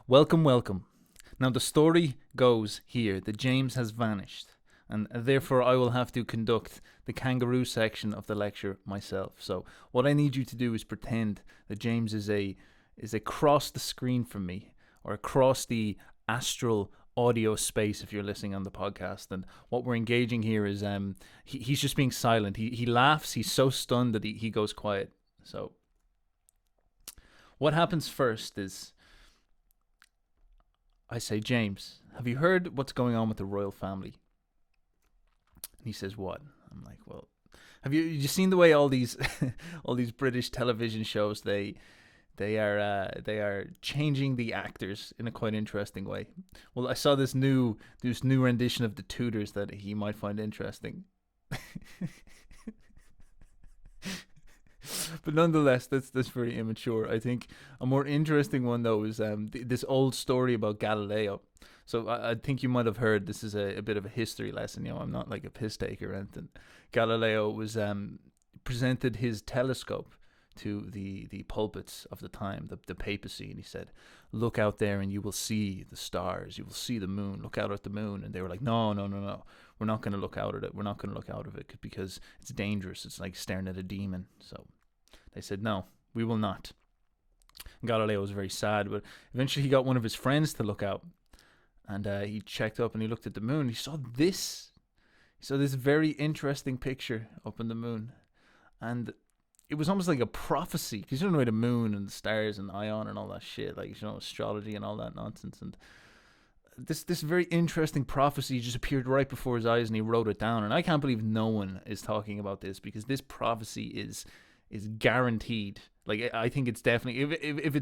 Welcome, welcome. Now, the story goes here that James has vanished, and therefore I will have to conduct the kangaroo section of the lecture myself. So, what I need you to do is pretend that James is across the screen from me, or across the astral audio space if you're listening on the podcast. And what we're engaging here is he's just being silent. He laughs. He's so stunned that he goes quiet. So, what happens first is I say, James, have you heard what's going on with the royal family? And he says, what? I'm like, well, have you seen the way all these all these British television shows they are changing the actors in a quite interesting way. Well, I saw this new rendition of The Tudors that he might find interesting. But nonetheless, that's very immature. I think a more interesting one though is this old story about Galileo. So I think you might have heard, this is a bit of a history lesson. I'm not like a piss taker or anything. Galileo was presented his telescope to the pulpits of the time, the papacy, and he said, "Look out there, and you will see the stars. You will see the moon. Look out at the moon." And they were like, "No, no, no, no. We're not going to look out at it. We're not going to look out of it because it's dangerous. It's like staring at a demon." So they said, "No, we will not." And Galileo was very sad, but eventually he got one of his friends to look out, and he checked up and he looked at the moon. He saw this. He saw this very interesting picture up in the moon, and it was almost like a prophecy, because you don't know the moon and the stars and Aion and all that shit, like, astrology and all that nonsense. And this very interesting prophecy just appeared right before his eyes, and he wrote it down. And I can't believe no one is talking about this, because this prophecy is guaranteed. Like, I think it's definitely, if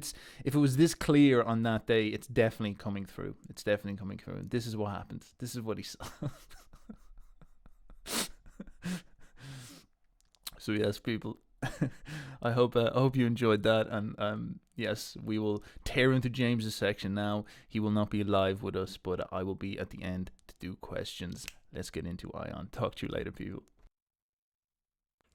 it was this clear on that day, it's definitely coming through. It's definitely coming through. And this is what happened. This is what he saw. So yes, people. I hope you enjoyed that, and yes, we will tear into James's section now. He will not be live with us, but I will be at the end to do questions. Let's get into Aion. Talk to you later, people.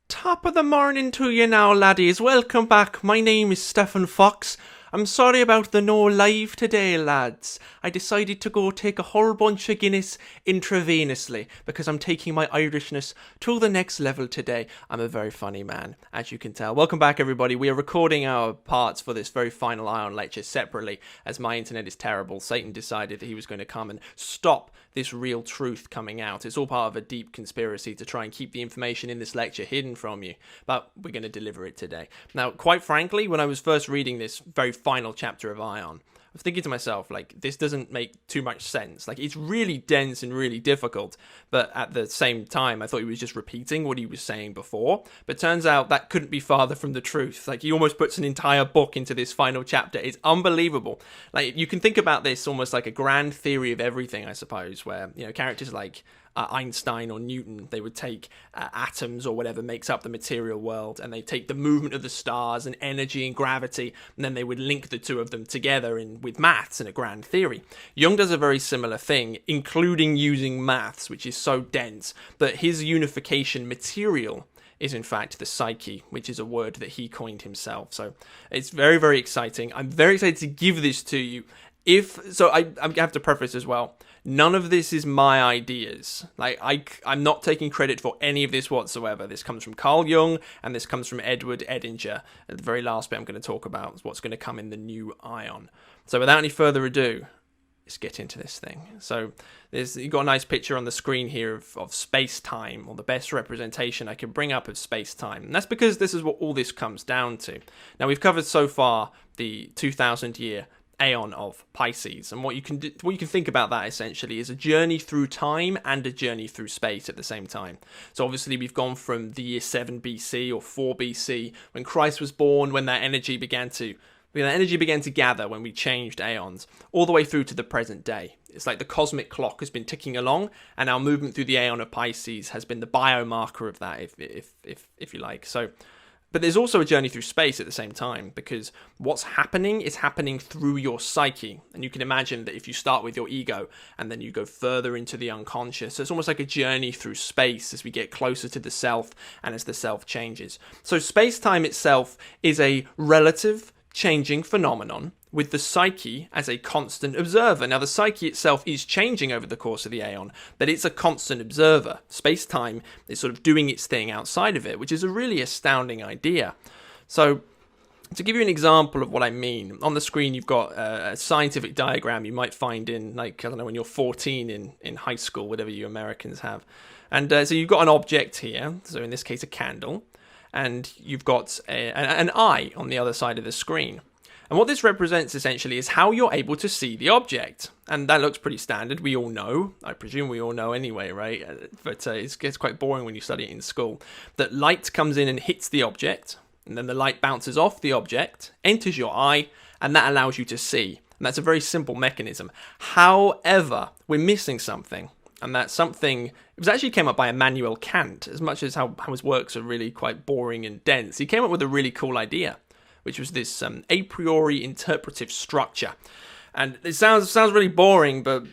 Top of the morning to you now, laddies. Welcome back. My name is Stephen Fox. I'm sorry about the no live today, lads. I decided to go take a whole bunch of Guinness intravenously because I'm taking my Irishness to the next level today. I'm a very funny man, as you can tell. Welcome back, everybody. We are recording our parts for this very final Aion lecture separately, as my internet is terrible. Satan decided that he was going to come and stop this real truth coming out. It's all part of a deep conspiracy to try and keep the information in this lecture hidden from you, but we're going to deliver it today. Now, quite frankly, when I was first reading this very final chapter of Aion, I was thinking to myself, like, this doesn't make too much sense. Like, it's really dense and really difficult, but at the same time, I thought he was just repeating what he was saying before. But turns out that couldn't be farther from the truth. Like, he almost puts an entire book into this final chapter. It's unbelievable. Like, you can think about this almost like a grand theory of everything, I suppose, where, characters like Einstein or Newton, they would take atoms or whatever makes up the material world, and they take the movement of the stars and energy and gravity, and then they would link the two of them together with maths and a grand theory. Jung does a very similar thing, including using maths, which is so dense, but his unification material is in fact the psyche, which is a word that he coined himself. So it's very, very exciting. I'm very excited to give this to you. I have to preface as well, none of this is my ideas. Like, I'm not taking credit for any of this whatsoever. This comes from Carl Jung, and this comes from Edward Edinger. And the very last bit I'm going to talk about is what's going to come in the new Aion. So without any further ado, let's get into this thing. So you've got a nice picture on the screen here of space-time, or the best representation I can bring up of space-time. And that's because this is what all this comes down to. Now, we've covered so far the 2,000-year Aion of Pisces, and what you can think about that essentially is a journey through time and a journey through space at the same time. So obviously we've gone from the year 7 BC or 4 BC, when Christ was born, when that energy began to gather, when we changed aeons, all the way through to the present day. It's like the cosmic clock has been ticking along, and our movement through the Aion of Pisces has been the biomarker of that, if you like. But there's also a journey through space at the same time, because what's happening is happening through your psyche. And you can imagine that if you start with your ego and then you go further into the unconscious, it's almost like a journey through space as we get closer to the self and as the self changes. So space-time itself is a relative changing phenomenon with the psyche as a constant observer. Now, the psyche itself is changing over the course of the Aion, but it's a constant observer. Space-time is sort of doing its thing outside of it, which is a really astounding idea. So, to give you an example of what I mean, on the screen you've got a scientific diagram you might find in, like, I don't know, when you're 14 in high school, whatever you Americans have. And so you've got an object here, so in this case a candle, and you've got an eye on the other side of the screen. And what this represents essentially is how you're able to see the object. And that looks pretty standard. We all know, I presume we all know anyway, right? But it gets quite boring when you study it in school, that light comes in and hits the object, and then the light bounces off the object, enters your eye, and that allows you to see. And that's a very simple mechanism. However, we're missing something. And that something, it was actually came up by Immanuel Kant, as much as how his works are really quite boring and dense. He came up with a really cool idea, which was this a priori interpretive structure. And it sounds really boring, but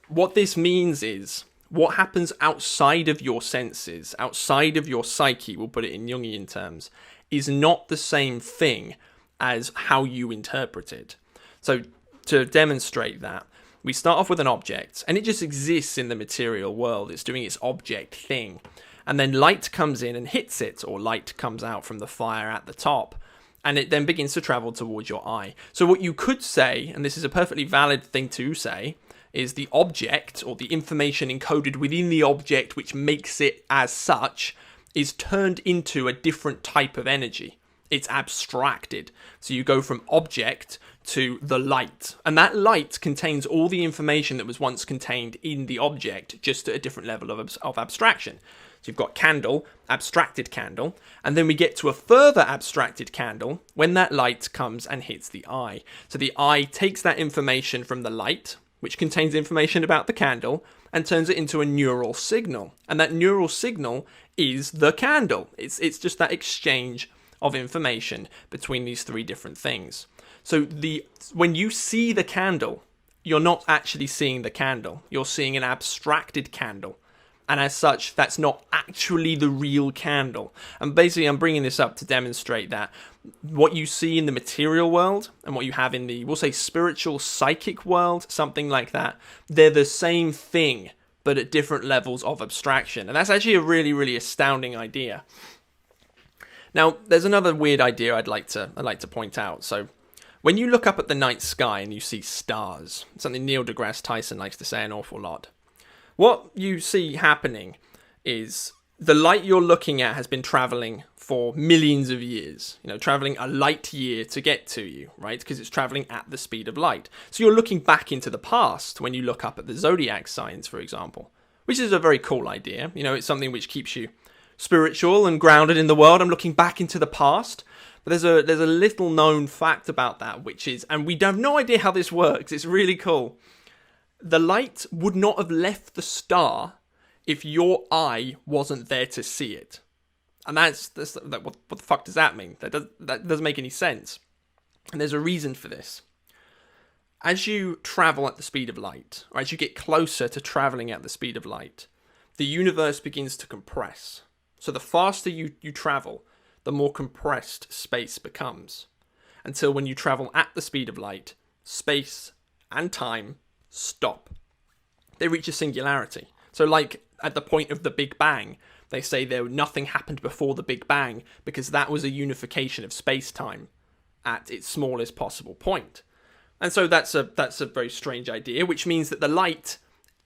what this means is what happens outside of your senses, outside of your psyche, we'll put it in Jungian terms, is not the same thing as how you interpret it. So to demonstrate that, we start off with an object, and it just exists in the material world. It's doing its object thing. And then light comes in and hits it, or light comes out from the fire at the top, and it then begins to travel towards your eye. So what you could say, and this is a perfectly valid thing to say, is the object, or the information encoded within the object which makes it as such, is turned into a different type of energy. It's abstracted. So you go from object to the light. And that light contains all the information that was once contained in the object, just at a different level of abstraction. So you've got candle, abstracted candle, and then we get to a further abstracted candle when that light comes and hits the eye. So the eye takes that information from the light, which contains information about the candle, and turns it into a neural signal. And that neural signal is the candle. It's just that exchange of information between these three different things. So when you see the candle, you're not actually seeing the candle. You're seeing an abstracted candle. And as such, that's not actually the real candle. And basically, I'm bringing this up to demonstrate that what you see in the material world and what you have in the, we'll say, spiritual psychic world, something like that, they're the same thing, but at different levels of abstraction. And that's actually a really, really astounding idea. Now, there's another weird idea I'd like to point out. So, when you look up at the night sky and you see stars, something Neil deGrasse Tyson likes to say an awful lot, what you see happening is the light you're looking at has been traveling for millions of years, traveling a light year to get to you, right? Because it's traveling at the speed of light. So you're looking back into the past when you look up at the zodiac signs, for example, which is a very cool idea. It's something which keeps you spiritual and grounded in the world. I'm looking back into the past. But there's a little known fact about that, which is, and we have no idea how this works, it's really cool. The light would not have left the star if your eye wasn't there to see it. And that's what the fuck does that mean? That doesn't make any sense. And there's a reason for this. As you travel at the speed of light, or as you get closer to traveling at the speed of light, the universe begins to compress. So the faster you travel, the more compressed space becomes. Until when you travel at the speed of light, space and time stop. They reach a singularity. So like at the point of the Big Bang, they say nothing happened before the Big Bang because that was a unification of space-time at its smallest possible point. And so that's a very strange idea, which means that the light,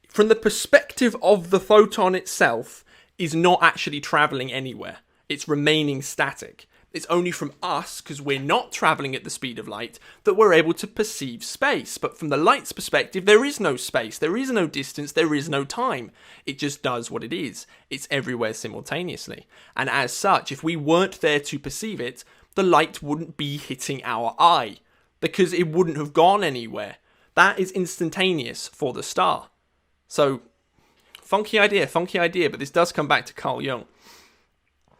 from the perspective of the photon itself, is not actually traveling anywhere. It's remaining static. It's only from us, because we're not traveling at the speed of light, that we're able to perceive space. But from the light's perspective, there is no space, there is no distance, there is no time. It just does what it is. It's everywhere simultaneously. And as such, if we weren't there to perceive it, the light wouldn't be hitting our eye, because it wouldn't have gone anywhere. That is instantaneous for the star. So, funky idea, but this does come back to Carl Jung.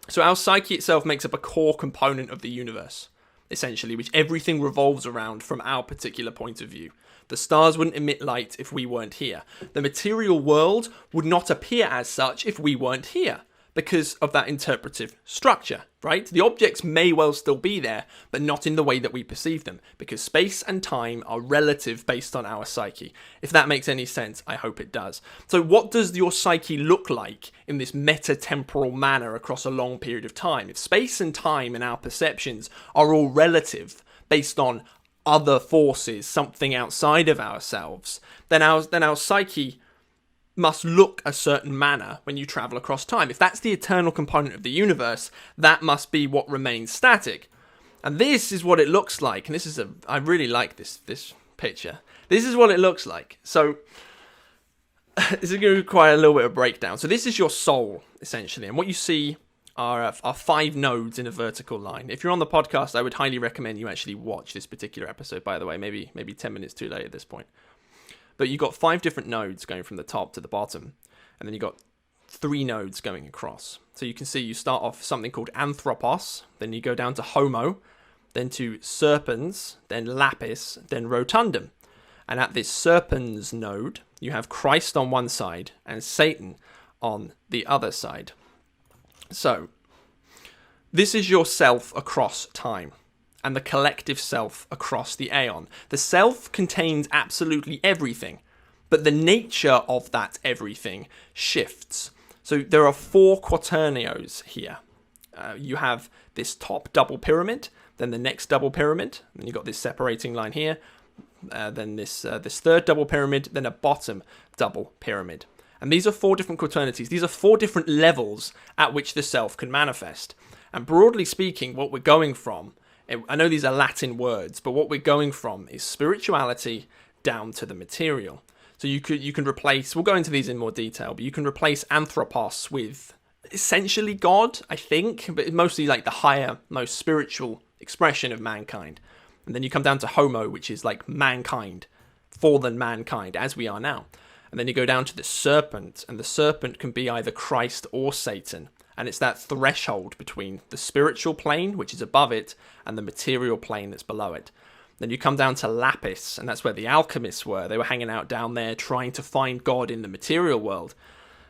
So our psyche itself makes up a core component of the universe, essentially, which everything revolves around from our particular point of view. The stars wouldn't emit light if we weren't here. The material world would not appear as such if we weren't here. because of that interpretive structure, right? The objects may well still be there, but not in the way that we perceive them, because space and time are relative based on our psyche. If that makes any sense, I hope it does. So what does your psyche look like in this meta-temporal manner across a long period of time? If space and time and our perceptions are all relative based on other forces, something outside of ourselves, then our psyche must look a certain manner when you travel across time. If that's the eternal component of the universe, that must be what remains static. And this is what it looks like. And I really like this picture. This is what it looks like. So this is going to require a little bit of breakdown. So this is your soul, essentially. And what you see are 5 nodes in a vertical line. If you're on the podcast, I would highly recommend you actually watch this particular episode, by the way. Maybe 10 minutes too late at this point. But you've got 5 different nodes going from the top to the bottom. And then you've got 3 nodes going across. So you can see you start off something called anthropos. Then you go down to homo. Then to serpens. Then lapis. Then rotundum. And at this serpens node, you have Christ on one side and Satan on the other side. So, this is your self across time. And the collective self across the Aion. The self contains absolutely everything, but the nature of that everything shifts. So there are 4 quaternios here. You have this top double pyramid, then the next double pyramid, then you've got this separating line here, then this third double pyramid, then a bottom double pyramid. And these are 4 different quaternities. These are 4 different levels at which the self can manifest. And broadly speaking, what we're going from, I know these are Latin words, but what we're going from is spirituality down to the material. So you can replace, we'll go into these in more detail, but you can replace anthropos with essentially God, I think, but mostly like the higher, most spiritual expression of mankind. And then you come down to homo, which is like mankind, fallen mankind, as we are now. And then you go down to the serpent, and the serpent can be either Christ or Satan. And it's that threshold between the spiritual plane, which is above it, and the material plane that's below it. Then you come down to lapis, and that's where the alchemists were. They were hanging out down there trying to find God in the material world.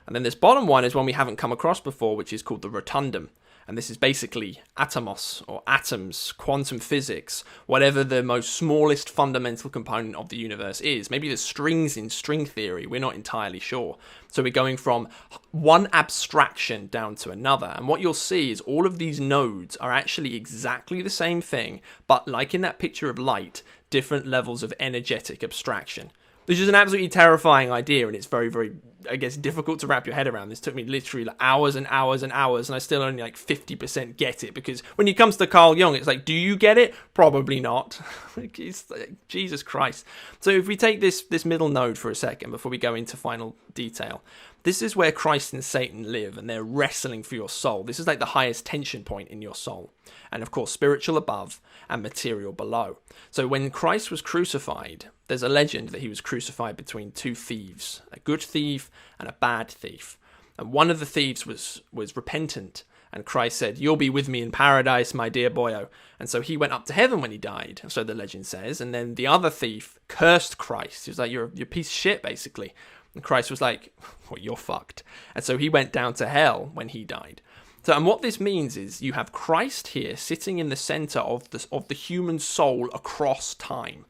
And then this bottom one is one we haven't come across before, which is called the rotundum. And this is basically atomos, or atoms, quantum physics, whatever the most smallest fundamental component of the universe is. Maybe the strings in string theory, we're not entirely sure. So we're going from one abstraction down to another. And what you'll see is all of these nodes are actually exactly the same thing, but like in that picture of light, different levels of energetic abstraction. Which is an absolutely terrifying idea, and it's very, very, I guess, difficult to wrap your head around. This took me literally like hours and hours and hours, and I still only like 50% get it, because when it comes to Carl Jung, it's like, do you get it? Probably not. It's like, Jesus Christ. So if we take this middle node for a second before we go into final detail, this is where Christ and Satan live, and they're wrestling for your soul. This is like the highest tension point in your soul. And of course, spiritual above and material below. So when Christ was crucified, there's a legend that he was crucified between 2 thieves, a good thief and a bad thief. And one of the thieves was repentant, and Christ said, "You'll be with me in paradise, my dear boyo." And so he went up to heaven when he died, so the legend says. And then the other thief cursed Christ. He was like, you're a piece of shit, basically. And Christ was like, well, you're fucked. And so he went down to hell when he died. So, and what this means is you have Christ here sitting in the center of the human soul across time.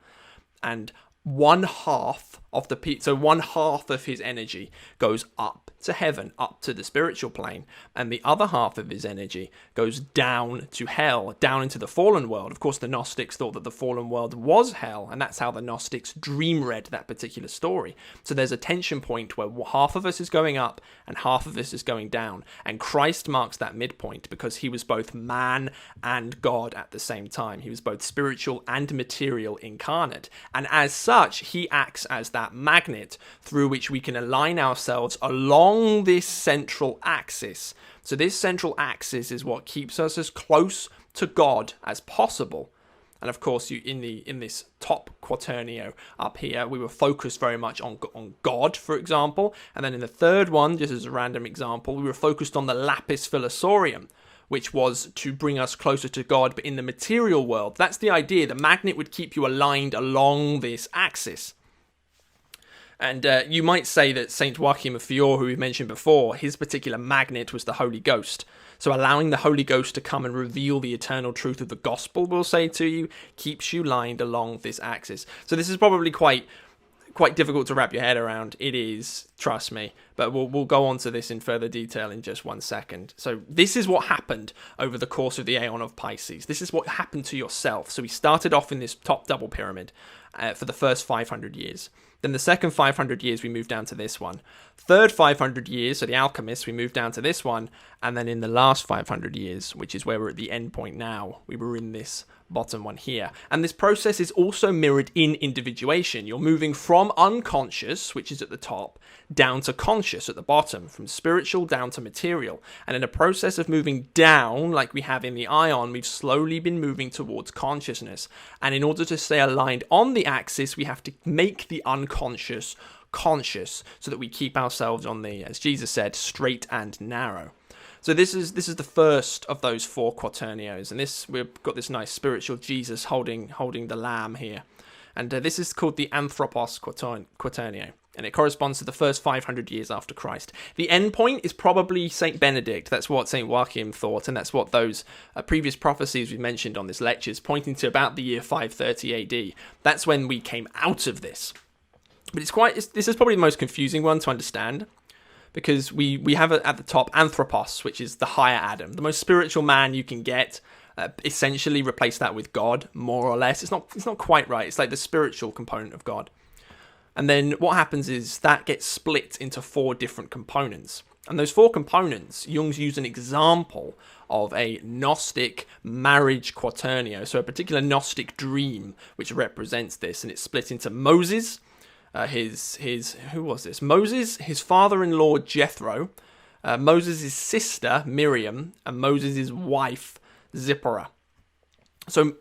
And one half of his energy goes up to heaven, up to the spiritual plane, and the other half of his energy goes down to hell, down into the fallen world. Of course, the Gnostics thought that the fallen world was hell, and that's how the Gnostics dream-read that particular story. So there's a tension point where half of us is going up and half of us is going down, and Christ marks that midpoint because he was both man and God at the same time. He was both spiritual and material incarnate, and as such, he acts as that magnet through which we can align ourselves along this central axis. So this central axis is what keeps us as close to God as possible. And of course, in this top quaternio up here, we were focused very much on God, for example. And then in the third one, just as a random example, we were focused on the lapis philosorium, which was to bring us closer to God, but in the material world. That's the idea. The magnet would keep you aligned along this axis. And you might say that Saint Joachim of Fiore, who we mentioned before, his particular magnet was the Holy Ghost. So allowing the Holy Ghost to come and reveal the eternal truth of the gospel, we'll say to you, keeps you lined along this axis. So this is probably quite difficult to wrap your head around. It is, trust me. But we'll go on to this in further detail in just 1 second. So this is what happened over the course of the Aeon of Pisces. This is what happened to yourself. So we started off in this top double pyramid for the first 500 years. Then the second 500 years, we moved down to this one. Third 500 years, so the alchemists, we moved down to this one. And then in the last 500 years, which is where we're at the end point now, we were in this bottom one here. And this process is also mirrored in individuation. You're moving from unconscious, which is at the top, down to conscious at the bottom, from spiritual down to material. And in a process of moving down, like we have in the Aion, we've slowly been moving towards consciousness. And in order to stay aligned on the axis, we have to make the unconscious conscious, so that we keep ourselves on the, as Jesus said, straight and narrow. So this is the first of those 4 quaternios, and we've got this nice spiritual Jesus holding the lamb here, and this is called the Anthropos quaternio, and it corresponds to the first 500 years after Christ. The end point is probably Saint Benedict. That's what Saint Joachim thought, and that's what those previous prophecies we mentioned on this lecture is pointing to, about the year 530 AD. That's when we came out of this. But this is probably the most confusing one to understand, because we have at the top Anthropos, which is the higher Adam, the most spiritual man you can get. Essentially replace that with God, more or less. It's not quite right. It's like the spiritual component of God. And then what happens is that gets split into 4 different components. And those 4 components, Jung's used an example of a Gnostic marriage quaternio, so a particular Gnostic dream which represents this, and it's split into Moses, who was this? Moses, his father-in-law Jethro, Moses' sister Miriam, and Moses' wife Zipporah. So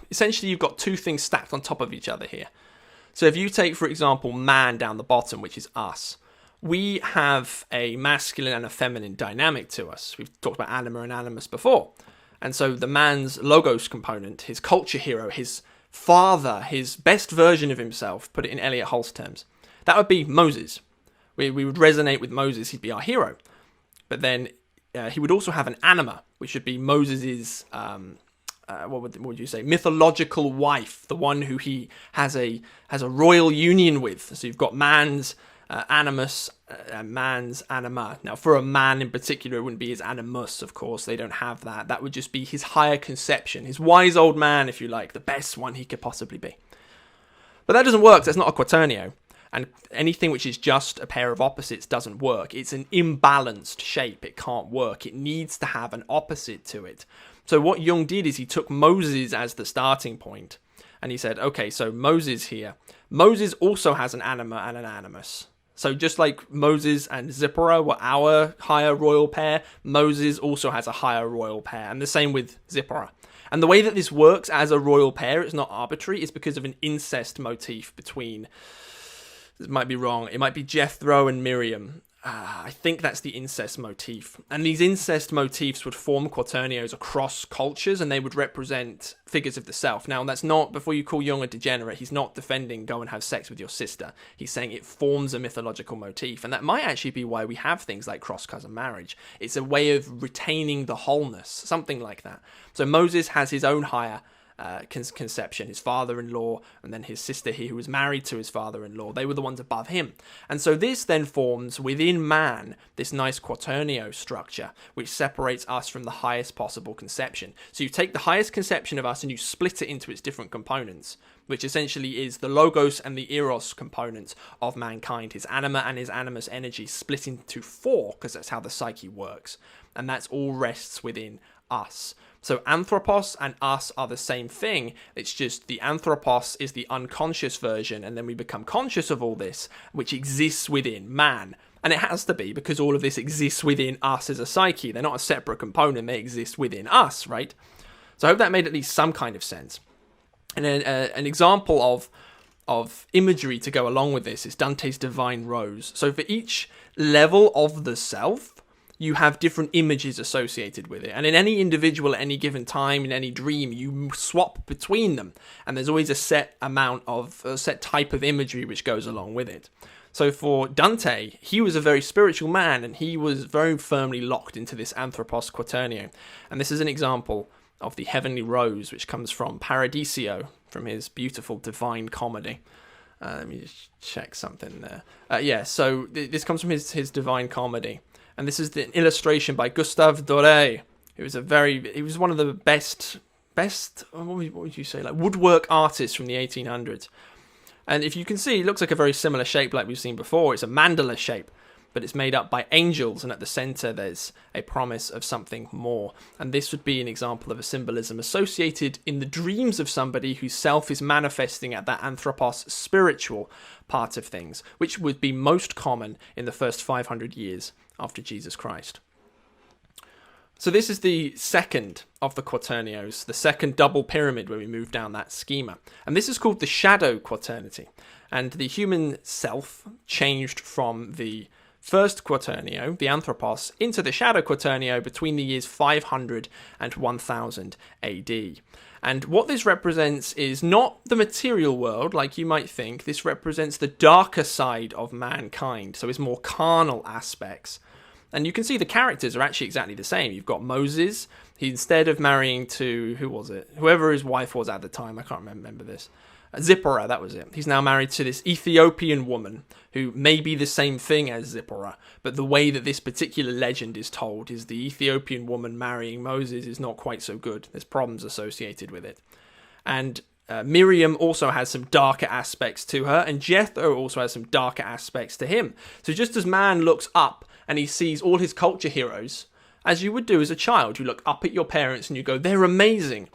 essentially you've got 2 things stacked on top of each other here. So if you take, for example, man down the bottom, which is us, we have a masculine and a feminine dynamic to us. We've talked about anima and animus before. And so the man's logos component, his culture hero, his father, his best version of himself, put it in Elliot Hulse terms, that would be Moses. We would resonate with Moses. He'd be our hero. But then he would also have an anima, which would be Moses's what would you say, mythological wife, the one who he has a royal union with. So you've got man's animus and man's anima. Now, for a man in particular, it wouldn't be his animus, of course. They don't have that. That would just be his higher conception, his wise old man, if you like, the best one he could possibly be. But that doesn't work. That's not a quaternio. And anything which is just a pair of opposites doesn't work. It's an imbalanced shape. It can't work. It needs to have an opposite to it. So what Jung did is he took Moses as the starting point. And he said, okay, so Moses here. Moses also has an anima and an animus. So just like Moses and Zipporah were our higher royal pair, Moses also has a higher royal pair. And the same with Zipporah. And the way that this works as a royal pair, it's not arbitrary, it's because of an incest motif between, this might be wrong, it might be Jethro and Miriam. I think that's the incest motif. And these incest motifs would form quaternios across cultures, and they would represent figures of the self. Now, that's not, before you call Jung a degenerate, he's not defending go and have sex with your sister. He's saying it forms a mythological motif. And that might actually be why we have things like cross-cousin marriage. It's a way of retaining the wholeness, something like that. So Moses has his own higher conception, his father-in-law, and then his sister here, who was married to his father-in-law. They were the ones above him. And so this then forms within man this nice quaternio structure, which separates us from the highest possible conception. So you take the highest conception of us and you split it into its different components, which essentially is the logos and the eros components of mankind, his anima and his animus energy split into 4, because that's how the psyche works. And that's all rests within us. So anthropos and us are the same thing. It's just the anthropos is the unconscious version, and then we become conscious of all this, which exists within man. And it has to be, because all of this exists within us as a psyche. They're not a separate component, they exist within us, right? So I hope that made at least some kind of sense. And then an example of imagery to go along with this is Dante's Divine Rose. So for each level of the self, you have different images associated with it. And in any individual at any given time, in any dream, you swap between them. And there's always a set type of imagery which goes along with it. So for Dante, he was a very spiritual man, and he was very firmly locked into this anthropos quaternio. And this is an example of the heavenly rose, which comes from Paradiso, from his beautiful Divine Comedy. Let me just check something there. So this comes from his Divine Comedy. And this is the illustration by Gustave Doré, who was he was one of the best, what would you say, like woodwork artists from the 1800s. And if you can see, it looks like a very similar shape like we've seen before. It's a mandala shape, but it's made up by angels, and at the center there's a promise of something more. And this would be an example of a symbolism associated in the dreams of somebody whose self is manifesting at that anthropos spiritual part of things, which would be most common in the first 500 years after Jesus Christ. So this is the second of the quaternios, the second double pyramid where we move down that schema. And this is called the shadow quaternity. And the human self changed from the first quaternio, the anthropos, into the shadow quaternio between the years 500 and 1000 AD. And what this represents is not the material world, like you might think. This represents the darker side of mankind, so it's more carnal aspects. And you can see the characters are actually exactly the same. You've got Moses. He, instead of marrying to, who was it? Whoever his wife was at the time. I can't remember this. Zipporah, that was it. He's now married to this Ethiopian woman who may be the same thing as Zipporah. But the way that this particular legend is told is the Ethiopian woman marrying Moses is not quite so good. There's problems associated with it. And Miriam also has some darker aspects to her. And Jethro also has some darker aspects to him. So just as man looks up and he sees all his culture heroes, as you would do as a child, you look up at your parents and you go, they're amazing.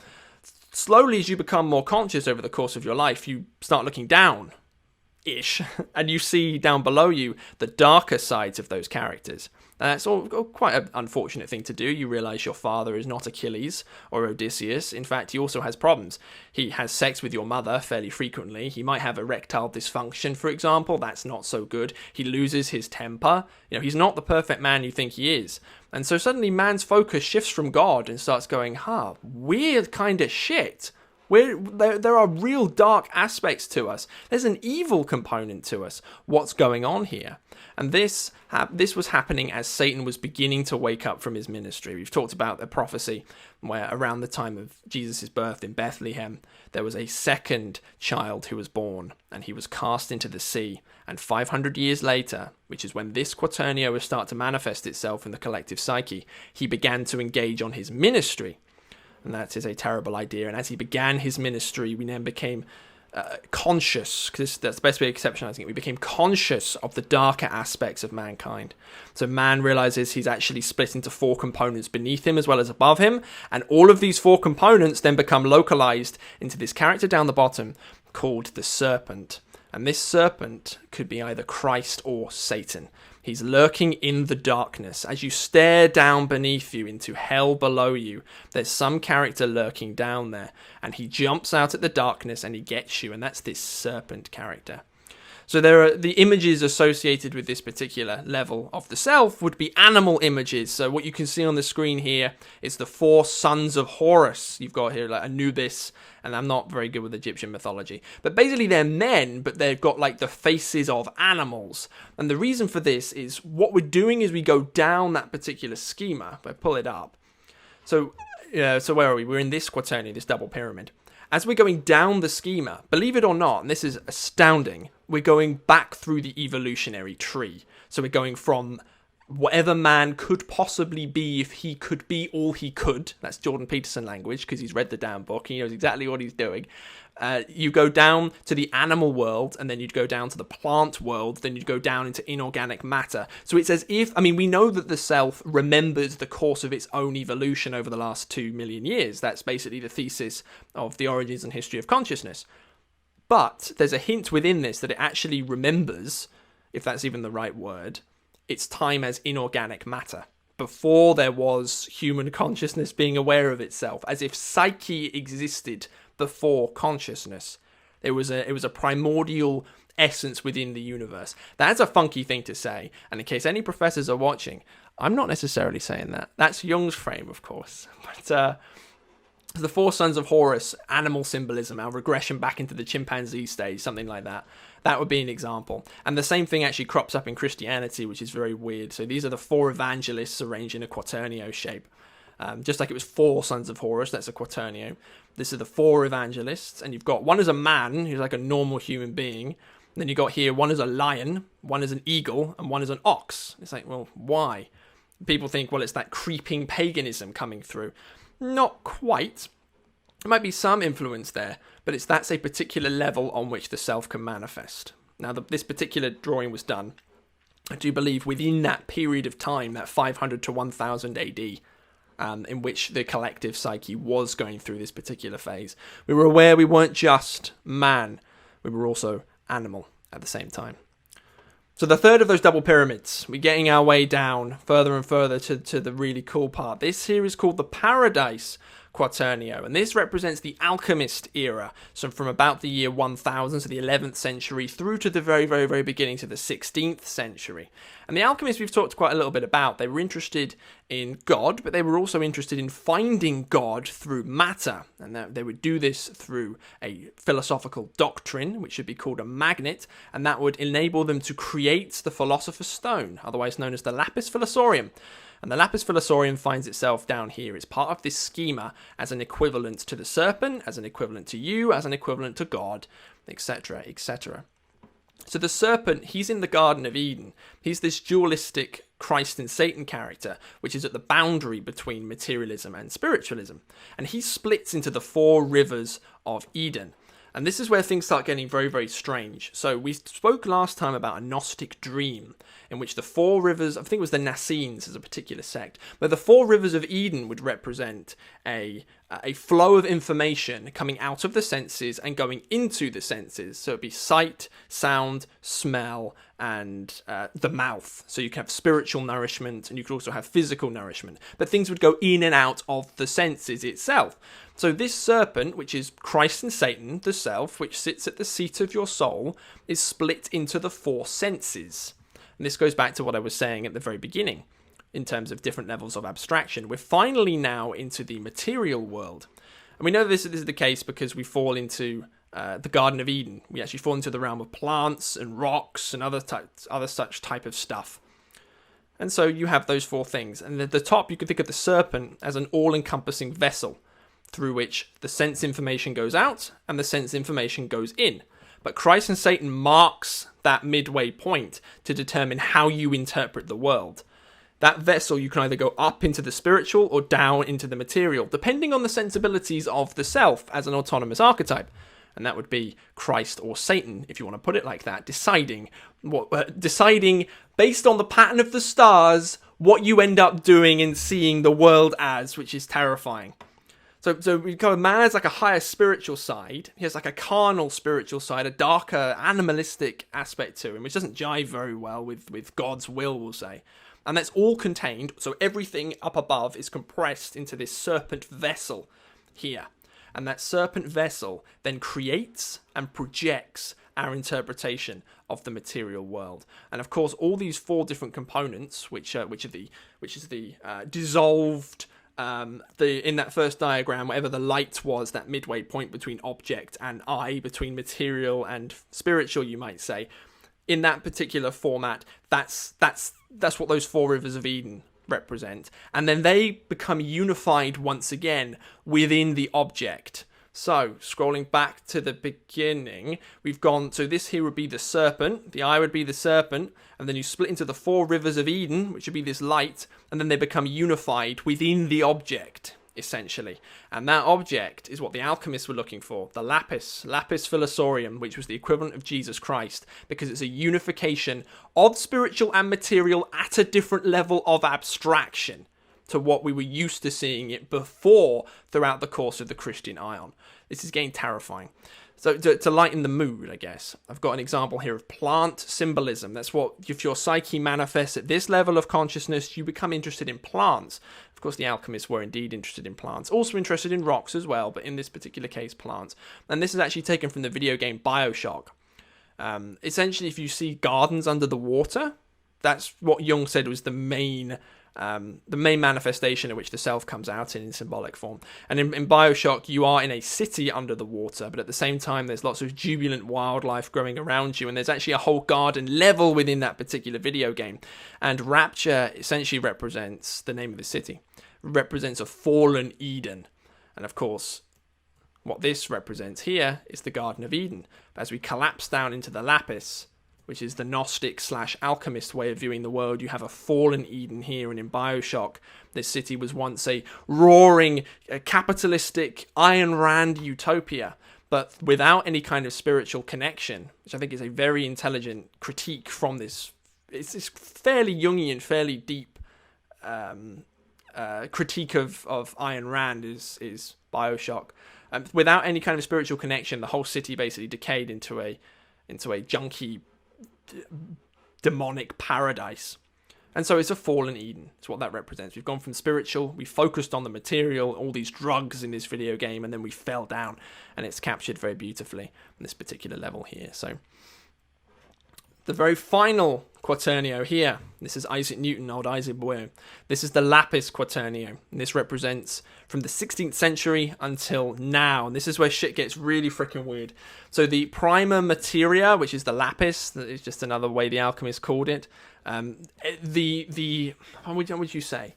Slowly, as you become more conscious over the course of your life, you start looking down-ish, and you see down below you the darker sides of those characters. And that's all quite an unfortunate thing to do. You realise your father is not Achilles or Odysseus. In fact, he also has problems. He has sex with your mother fairly frequently. He might have erectile dysfunction, for example. That's not so good. He loses his temper. He's not the perfect man you think he is. And so suddenly man's focus shifts from God and starts going, weird kind of shit. There are real dark aspects to us. There's an evil component to us. What's going on here? And this was happening as Satan was beginning to wake up from his ministry. We've talked about the prophecy where around the time of Jesus' birth in Bethlehem, there was a second child who was born, and he was cast into the sea. And 500 years later, which is when this quaternio will start to manifest itself in the collective psyche, he began to engage on his ministry. And that is a terrible idea. And as he began his ministry, we then became conscious, because that's the best way of conceptualizing it. We became conscious of the darker aspects of mankind. So man realizes he's actually split into 4 components beneath him as well as above him. And all of these 4 components then become localized into this character down the bottom called the serpent. And this serpent could be either Christ or Satan. He's lurking in the darkness. As you stare down beneath you into hell below you, there's some character lurking down there. And he jumps out at the darkness and he gets you. And that's this serpent character. So there are the images associated with this particular level of the self would be animal images. So what you can see on the screen here is the 4 sons of Horus. You've got here like Anubis, and I'm not very good with Egyptian mythology. But basically they're men, but they've got like the faces of animals. And the reason for this is what we're doing is we go down that particular schema. If I pull it up. So where are we? We're in this quaternion, this double pyramid. As we're going down the schema, believe it or not, and this is astounding, we're going back through the evolutionary tree. So we're going from whatever man could possibly be if he could be all he could. That's Jordan Peterson language, because he's read the damn book. He knows exactly what he's doing. You go down to the animal world, and then you'd go down to the plant world, then you'd go down into inorganic matter. So it's as if, we know that the self remembers the course of its own evolution over the last 2 million years. That's basically the thesis of the origins and history of consciousness. But there's a hint within this that it actually remembers, if that's even the right word, its time as inorganic matter. Before there was human consciousness being aware of itself, as if psyche existed before consciousness. It was a primordial essence within the universe. That's a funky thing to say, and in case any professors are watching, I'm not necessarily saying that. That's Jung's frame, of course. But the four sons of Horus, animal symbolism, our regression back into the chimpanzee stage, something like that. That would be an example. And the same thing actually crops up in Christianity, which is very weird. So these are the four evangelists arranged in a quaternio shape. Just like it was four sons of Horus, that's a quaternio. This are the four evangelists, and you've got one as a man, who's like a normal human being. And then you got here, one is a lion, one is an eagle, and one is an ox. It's like, well, why? People think, well, it's that creeping paganism coming through. Not quite. There might be some influence there, but that's a particular level on which the self can manifest. Now, this particular drawing was done, I do believe, within that period of time, that 500 to 1000 AD, in which the collective psyche was going through this particular phase. We were aware we weren't just man, we were also animal at the same time. So the third of those double pyramids, we're getting our way down further and further to the really cool part. This here is called the Paradise Quaternio, and this represents the alchemist era, so from about the year 1000 to the 11th century through to the very, very, very beginning to the 16th century. And the alchemists we've talked quite a little bit about. They were interested in God, but they were also interested in finding God through matter, and they would do this through a philosophical doctrine, which should be called a magnet, and that would enable them to create the philosopher's stone, otherwise known as the lapis philosorium. And the lapis philosorium finds itself down here. It's part of this schema as an equivalent to the serpent, as an equivalent to you, as an equivalent to God, etc., etc. So the serpent, he's in the Garden of Eden. He's this dualistic Christ and Satan character, which is at the boundary between materialism and spiritualism. And he splits into the four rivers of Eden. And this is where things start getting very, very strange. So we spoke last time about a Gnostic dream in which the four rivers, I think it was the Nassenes as a particular sect, but the four rivers of Eden would represent a flow of information coming out of the senses and going into the senses. So it'd be sight, sound, smell, and the mouth. So you can have spiritual nourishment and you could also have physical nourishment. But things would go in and out of the senses itself. So this serpent, which is Christ and Satan, the self, which sits at the seat of your soul, is split into the four senses. And this goes back to what I was saying at the very beginning, in terms of different levels of abstraction. We're finally now into the material world. And we know this is the case because we fall into the Garden of Eden. We actually fall into the realm of plants and rocks and other such type of stuff. And so you have those four things. And at the top, you can think of the serpent as an all-encompassing vessel through which the sense information goes out and the sense information goes in. But Christ and Satan marks that midway point to determine how you interpret the world. That vessel, you can either go up into the spiritual or down into the material, depending on the sensibilities of the self as an autonomous archetype. And that would be Christ or Satan, if you want to put it like that, deciding based on the pattern of the stars what you end up doing and seeing the world as, which is terrifying. So we kind of man has like a higher spiritual side. He has like a carnal spiritual side, a darker animalistic aspect to him, which doesn't jive very well with God's will, we'll say. And that's all contained, so everything up above is compressed into this serpent vessel here. And that serpent vessel then creates and projects our interpretation of the material world. And of course, all these four different components, which is the dissolved, in that first diagram, whatever the light was, that midway point between object and I, between material and spiritual, you might say. In that particular format, that's what those four rivers of Eden represent. And then they become unified once again within the object. So, scrolling back to the beginning, we've gone, so this here would be the serpent, the eye would be the serpent, and then you split into the four rivers of Eden, which would be this light, and then they become unified within the object, essentially. And that object is what the alchemists were looking for, the lapis philosorium, which was the equivalent of Jesus Christ, because it's a unification of spiritual and material at a different level of abstraction to what we were used to seeing it before throughout the course of the Christian Aion. This is getting terrifying. So to lighten the mood, I guess, I've got an example here of plant symbolism. That's what, if your psyche manifests at this level of consciousness, you become interested in plants. Of course, the alchemists were indeed interested in plants, also interested in rocks as well, but in this particular case, plants. And this is actually taken from the video game BioShock. Essentially, if you see gardens under the water, that's what Jung said was the main the main manifestation of which the self comes out in symbolic form. And in Bioshock, you are in a city under the water, but at the same time, there's lots of jubilant wildlife growing around you, and there's actually a whole garden level within that particular video game. And Rapture essentially represents the name of the city, represents a fallen Eden. And of course, what this represents here is the Garden of Eden. As we collapse down into the Lapis, which is the Gnostic/alchemist way of viewing the world, you have a fallen Eden here. And in Bioshock, this city was once a roaring, capitalistic, Ayn Rand utopia, but without any kind of spiritual connection, which I think is a very intelligent critique from this. It's this fairly Jungian, fairly deep critique of Ayn Rand is Bioshock. Without any kind of spiritual connection, the whole city basically decayed into a junky, demonic paradise. And so it's a fallen Eden. It's what that represents. We've gone from spiritual, we focused on the material, all these drugs in this video game, and then we fell down, and it's captured very beautifully on this particular level here. So the very final Quaternio here, this is Isaac Newton, old Isaac Boyer. This is the Lapis Quaternio, and this represents from the 16th century until now, and this is where shit gets really freaking weird. So the prima materia, which is the lapis, that is just another way the alchemists called it. How would you say?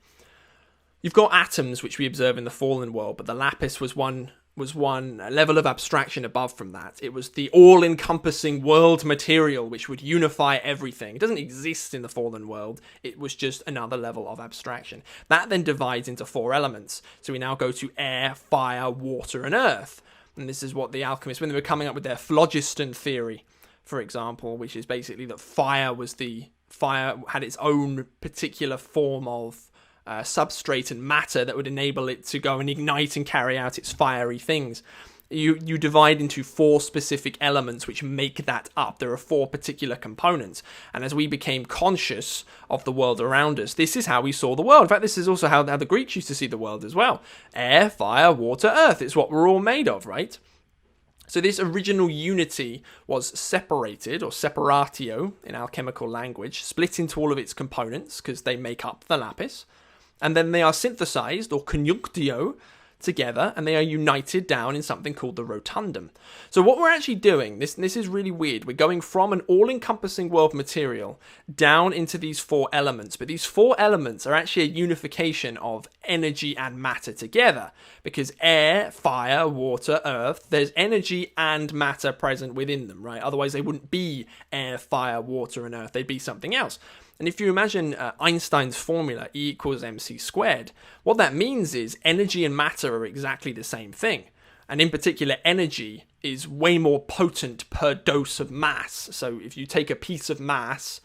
You've got atoms, which we observe in the fallen world, but the lapis was one level of abstraction above from that. It was the all-encompassing world material which would unify everything. It doesn't exist in the fallen world. It was just another level of abstraction. That then divides into 4 elements. So we now go to air, fire, water, and earth. And this is what the alchemists, when they were coming up with their phlogiston theory, for example, which is basically that fire had its own particular form of substrate and matter that would enable it to go and ignite and carry out its fiery things. You divide into 4 specific elements which make that up. There are 4 particular components. And as we became conscious of the world around us, this is how we saw the world. In fact, this is also how the Greeks used to see the world as well. Air, fire, water, earth. It's what we're all made of, right? So this original unity was separated, or separatio in alchemical language, split into all of its components because they make up the lapis. And then they are synthesized, or conjunctio, together, and they are united down in something called the rotundum. So what we're actually doing, this is really weird, we're going from an all-encompassing world material down into these 4 elements, but these 4 elements are actually a unification of energy and matter together, because air, fire, water, earth, there's energy and matter present within them, right? Otherwise they wouldn't be air, fire, water, and earth, they'd be something else. And if you imagine Einstein's formula, E equals mc squared, what that means is energy and matter are exactly the same thing. And in particular, energy is way more potent per dose of mass. So if you take a piece of mass,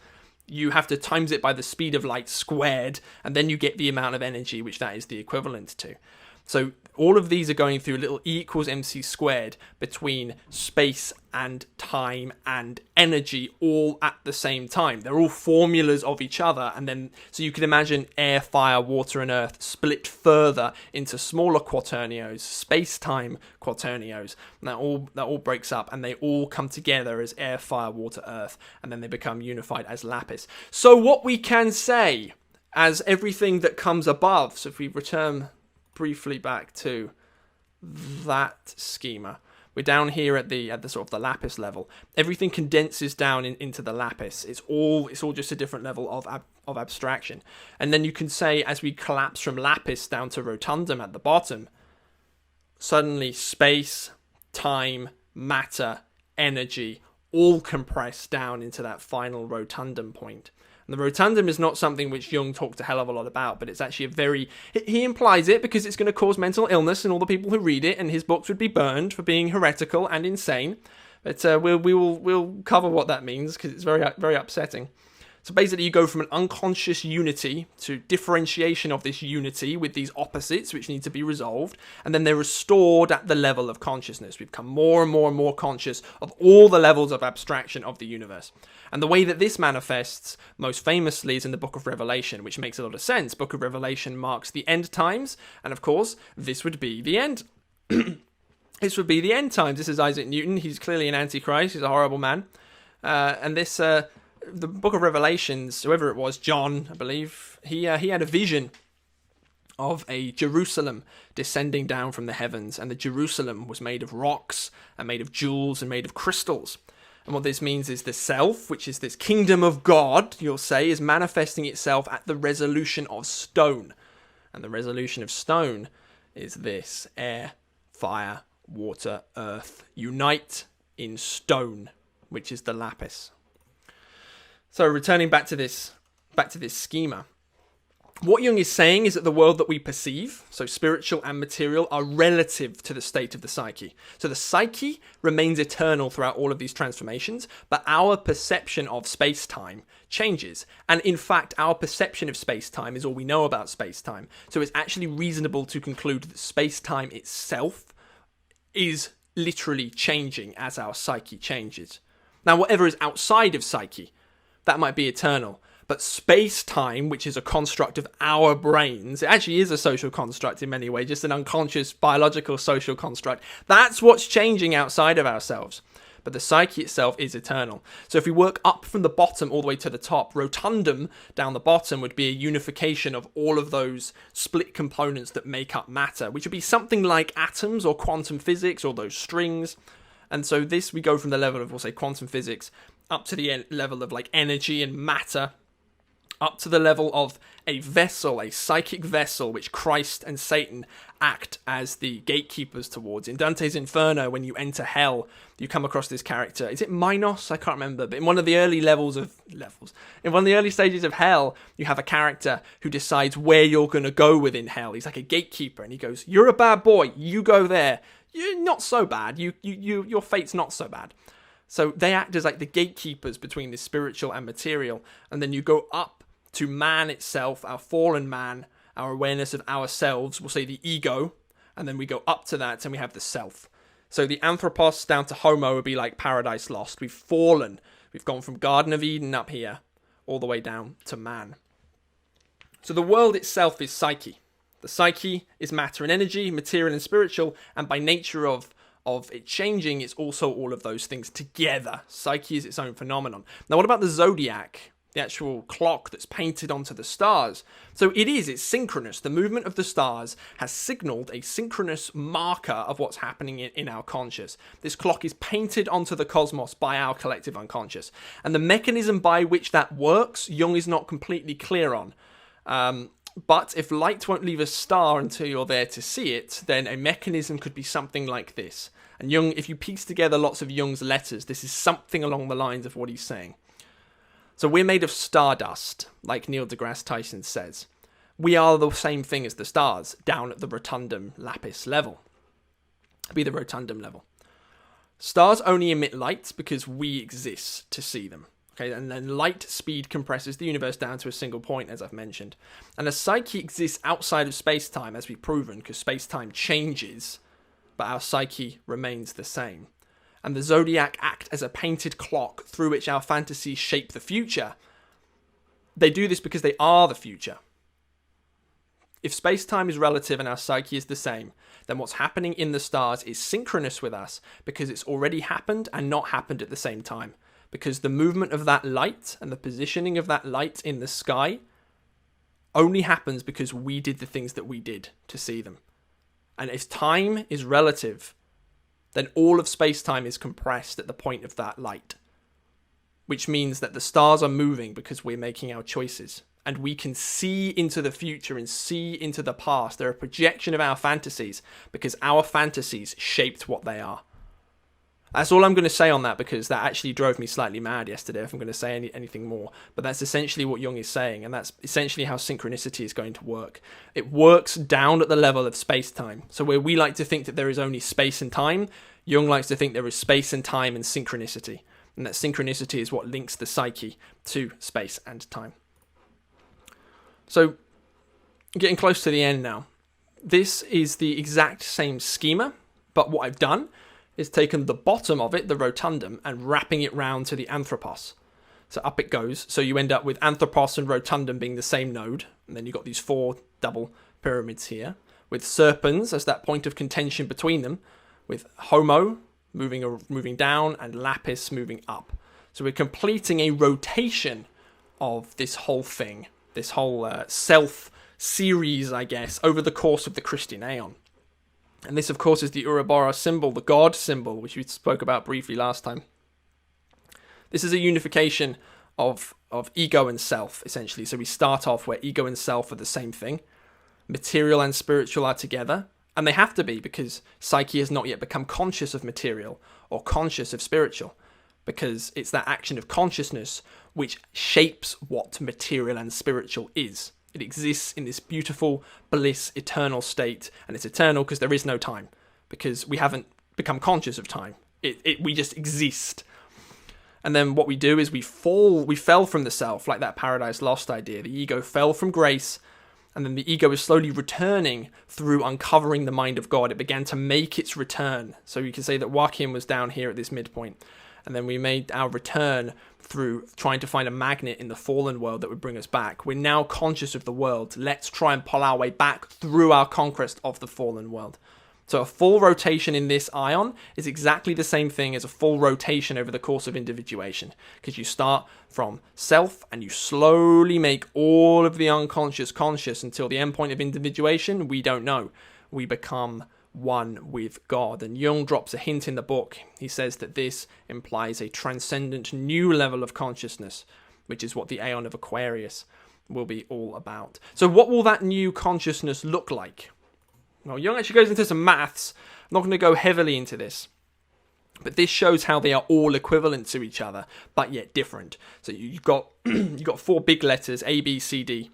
you have to times it by the speed of light squared, and then you get the amount of energy which that is the equivalent to. So all of these are going through a little E equals mc squared between space and time and energy all at the same time. They're all formulas of each other, and then so you can imagine air, fire, water, and earth split further into smaller quaternios, space-time quaternios. And that all breaks up, and they all come together as air, fire, water, earth, and then they become unified as lapis. So what we can say as everything that comes above, so if we return briefly back to that schema, we're down here at the sort of the lapis level. Everything condenses down into the lapis. It's all just a different level of abstraction. And then you can say, as we collapse from lapis down to rotundum at the bottom, suddenly space, time, matter, energy all compress down into that final rotundum point. And the rotundum is not something which Jung talked a hell of a lot about, but it's actually he implies it because it's going to cause mental illness in all the people who read it, and his books would be burned for being heretical and insane. But we'll cover what that means because it's very, very upsetting. So basically you go from an unconscious unity to differentiation of this unity with these opposites which need to be resolved, and then they're restored at the level of consciousness. We become more and more and more conscious of all the levels of abstraction of the universe. And the way that this manifests most famously is in the Book of Revelation, which makes a lot of sense. Book of Revelation marks the end times, and of course this would be the end. This would be the end times. This is Isaac Newton. He's clearly an antichrist. He's a horrible man. And this the book of Revelations, whoever it was, John, I believe, he had a vision of a Jerusalem descending down from the heavens, and the Jerusalem was made of rocks and made of jewels and made of crystals. And what this means is the self, which is this kingdom of God, you'll say, is manifesting itself at the resolution of stone. And the resolution of stone is this: air, fire, water, earth unite in stone, which is the lapis. So returning back to this schema, what Jung is saying is that the world that we perceive, so spiritual and material, are relative to the state of the psyche. So the psyche remains eternal throughout all of these transformations, but our perception of space-time changes. And in fact, our perception of space-time is all we know about space-time. So it's actually reasonable to conclude that space-time itself is literally changing as our psyche changes. Now, whatever is outside of psyche, that might be eternal. But space-time, which is a construct of our brains, it actually is a social construct in many ways, just an unconscious biological social construct. That's what's changing outside of ourselves. But the psyche itself is eternal. So if we work up from the bottom all the way to the top, rotundum down the bottom would be a unification of all of those split components that make up matter, which would be something like atoms or quantum physics or those strings. And so this, we go from the level of, we'll say, quantum physics up to the level of like energy and matter, up to the level of a vessel, a psychic vessel, which Christ and Satan act as the gatekeepers towards. In Dante's Inferno, when you enter hell, you come across this character. Is it Minos? I can't remember. But in one of the early in one of the early stages of hell, you have a character who decides where you're going to go within hell. He's like a gatekeeper, and he goes, "You're a bad boy. You go there. You're not so bad. Your fate's not so bad." So they act as like the gatekeepers between the spiritual and material, and then you go up to man itself, our fallen man, our awareness of ourselves, we'll say the ego, and then we go up to that and we have the self. So the anthropos down to homo would be like paradise lost. We've fallen. We've gone from Garden of Eden up here all the way down to man. So the world itself is psyche. The psyche is matter and energy, material and spiritual, and by nature of it changing, it's also all of those things together. Psyche is its own phenomenon. Now, what about the zodiac? The actual clock that's painted onto the stars. So it's synchronous. The movement of the stars has signaled a synchronous marker of what's happening in our conscious. This clock is painted onto the cosmos by our collective unconscious. And the mechanism by which that works, Jung is not completely clear on. But if light won't leave a star until you're there to see it, then a mechanism could be something like this. And Jung, if you piece together lots of Jung's letters, this is something along the lines of what he's saying. So we're made of stardust, like Neil deGrasse Tyson says. We are the same thing as the stars, down at the rotundum lapis level. Be the rotundum level. Stars only emit light because we exist to see them. Okay, and then light speed compresses the universe down to a single point, as I've mentioned. And a psyche exists outside of space-time, as we've proven, because space-time changes, but our psyche remains the same. And the zodiac act as a painted clock through which our fantasies shape the future. They do this because they are the future. If space-time is relative and our psyche is the same, then what's happening in the stars is synchronous with us because it's already happened and not happened at the same time. Because the movement of that light and the positioning of that light in the sky only happens because we did the things that we did to see them. And if time is relative, then all of space-time is compressed at the point of that light. Which means that the stars are moving because we're making our choices. And we can see into the future and see into the past. They're a projection of our fantasies because our fantasies shaped what they are. That's all I'm going to say on that because that actually drove me slightly mad yesterday if I'm going to say anything more. But that's essentially what Jung is saying, and that's essentially how synchronicity is going to work. It works down at the level of space-time. So where we like to think that there is only space and time, Jung likes to think there is space and time and synchronicity. And that synchronicity is what links the psyche to space and time. So, getting close to the end now. This is the exact same schema, but what I've done is taken the bottom of it, the rotundum, and wrapping it round to the anthropos. So up it goes. So you end up with anthropos and rotundum being the same node. And then you've got these 4 double pyramids here, with serpens as that point of contention between them, with homo moving down and lapis moving up. So we're completing a rotation of this whole thing, this whole self series, I guess, over the course of the Christian Aion. And this, of course, is the Ouroboros symbol, the God symbol, which we spoke about briefly last time. This is a unification of ego and self, essentially. So we start off where ego and self are the same thing. Material and spiritual are together. And they have to be, because psyche has not yet become conscious of material or conscious of spiritual. Because it's that action of consciousness which shapes what material and spiritual is. It exists in this beautiful bliss, eternal state. And it's eternal because there is no time. Because we haven't become conscious of time. We just exist. And then what we do is we fell from the self, like that Paradise Lost idea. The ego fell from grace, and then the ego is slowly returning through uncovering the mind of God. It began to make its return. So you can say that Joachim was down here at this midpoint. And then we made our return through trying to find a magnet in the fallen world that would bring us back. We're now conscious of the world. Let's try and pull our way back through our conquest of the fallen world. So a full rotation in this Aion is exactly the same thing as a full rotation over the course of individuation. Because you start from self and you slowly make all of the unconscious conscious until the endpoint of individuation, we don't know. We become one with God. And Jung drops a hint in the book. He says that this implies a transcendent new level of consciousness, which is what the Aion of Aquarius will be all about. So what will that new consciousness look like? Well, Jung actually goes into some maths. I'm not going to go heavily into this. But this shows how they are all equivalent to each other, but yet different. So you've got you've got 4 big letters, A, B, C, D.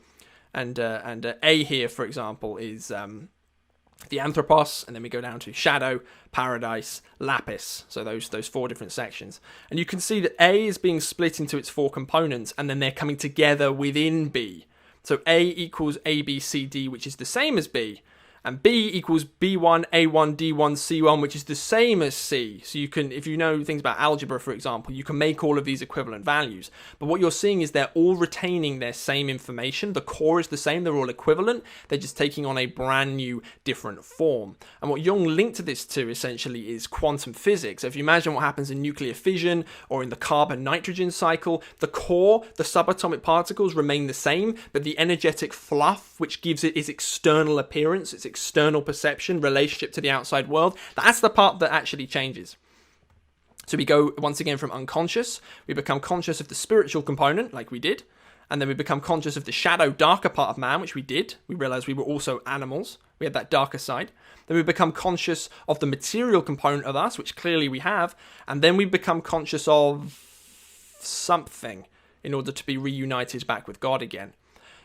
And A here, for example, is the Anthropos, and then we go down to Shadow, Paradise, Lapis. So those 4 different sections. And you can see that A is being split into its 4 components, and then they're coming together within B. So A equals A, B, C, D, which is the same as B. And B equals B1, A1, D1, C1, which is the same as C. So you can, if you know things about algebra, for example, you can make all of these equivalent values. But what you're seeing is they're all retaining their same information. The core is the same. They're all equivalent. They're just taking on a brand new, different form. And what Jung linked this to, essentially, is quantum physics. So if you imagine what happens in nuclear fission or in the carbon-nitrogen cycle, the core, the subatomic particles remain the same, but the energetic fluff, which gives it its external appearance, its external perception, relationship to the outside world, that's the part that actually changes. So we go once again from unconscious, we become conscious of the spiritual component, like we did, and then we become conscious of the shadow, darker part of man, which we did. We realized we were also animals. We had that darker side. Then we become conscious of the material component of us, which clearly we have, and then we become conscious of something in order to be reunited back with God again.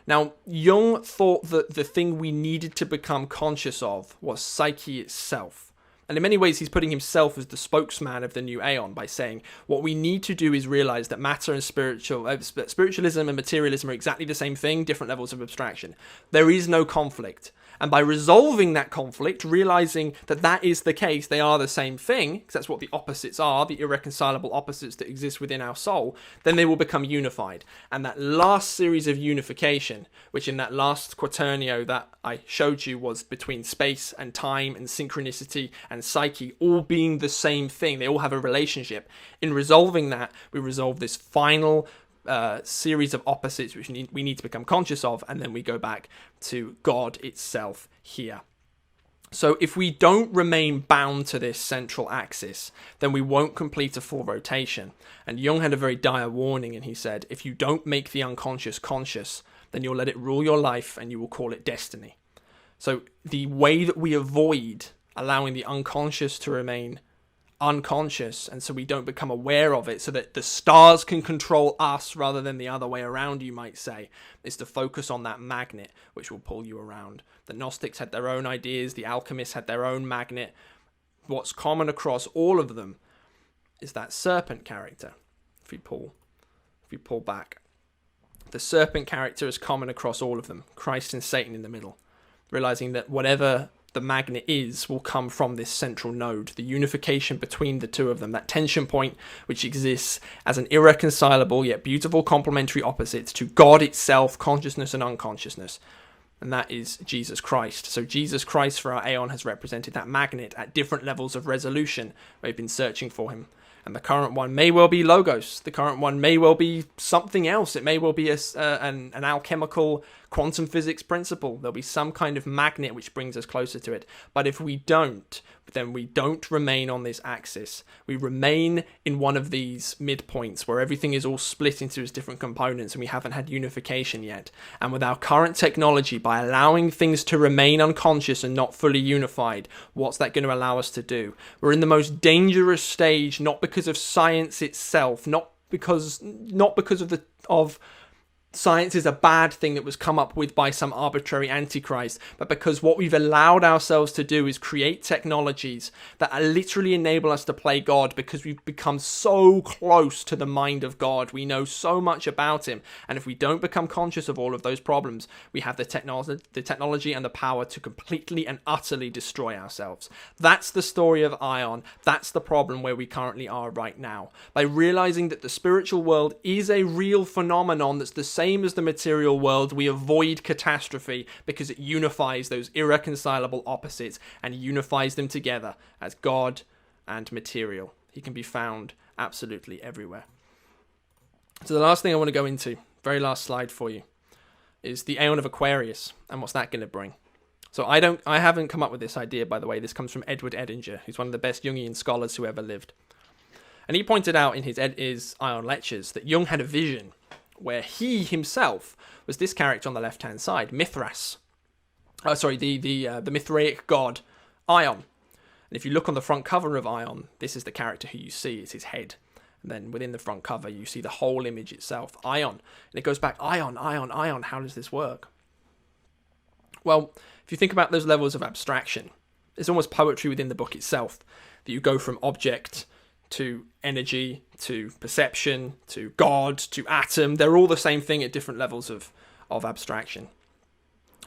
Now, Jung thought that the thing we needed to become conscious of was psyche itself. And in many ways, he's putting himself as the spokesman of the new Aion by saying, what we need to do is realize that matter and spiritualism and materialism are exactly the same thing, different levels of abstraction. There is no conflict. And by resolving that conflict, realizing that that is the case, they are the same thing, because that's what the opposites are, the irreconcilable opposites that exist within our soul, then they will become unified. And that last series of unification, which in that last quaternio that I showed you was between space and time and synchronicity and psyche, all being the same thing, they all have a relationship. In resolving that, we resolve this final series of opposites which we need to become conscious of, and then we go back to God itself here. So if we don't remain bound to this central axis, then we won't complete a full rotation. And Jung had a very dire warning, and he said, if you don't make the unconscious conscious, then you'll let it rule your life and you will call it destiny. So the way that we avoid allowing the unconscious to remain unconscious, and so we don't become aware of it, so that the stars can control us rather than the other way around, you might say, is to focus on that magnet which will pull you around. The Gnostics had their own ideas, the alchemists had their own magnet. What's common across all of them is that serpent character. If we pull back, the serpent character is common across all of them. Christ and Satan in the middle, realizing that whatever the magnet will come from this central node, the unification between the two of them, that tension point which exists as an irreconcilable yet beautiful complementary opposite to God itself, consciousness and unconsciousness. And that is Jesus Christ. So Jesus Christ for our Aion has represented that magnet at different levels of resolution. We've been searching for him. And the current one may well be Logos. The current one may well be something else. It may well be an alchemical quantum physics principle. There'll be some kind of magnet which brings us closer to it. But if we don't, then we don't remain on this axis. We remain in one of these midpoints where everything is all split into its different components and we haven't had unification yet. And with our current technology, by allowing things to remain unconscious and not fully unified, what's that going to allow us to do? We're in the most dangerous stage, not because of science itself, not because of science is a bad thing that was come up with by some arbitrary antichrist, but because what we've allowed ourselves to do is create technologies that literally enable us to play God, because we've become so close to the mind of God. We know so much about him, and if we don't become conscious of all of those problems, we have the technology and the power to completely and utterly destroy ourselves. That's the story of Aion. That's the problem where we currently are right now. By realizing that the spiritual world is a real phenomenon that's the same as the material world, we avoid catastrophe because it unifies those irreconcilable opposites and unifies them together as God and material. He can be found absolutely everywhere. So the last thing I want to go into, very last slide for you, is the Aion of Aquarius and what's that going to bring. So I haven't come up with this idea, by the way. This comes from Edward Edinger, who's one of the best Jungian scholars who ever lived. And he pointed out in his Aion lectures that Jung had a vision where he himself was this character on the left-hand side, Mithras. The Mithraic god, Aion. And if you look on the front cover of Aion, this is the character who you see, it's his head. And then within the front cover, you see the whole image itself, Aion. And it goes back, Aion, Aion, Aion, how does this work? Well, if you think about those levels of abstraction, it's almost poetry within the book itself, that you go from object to energy, to perception, to God, to atom. They're all the same thing at different levels of abstraction.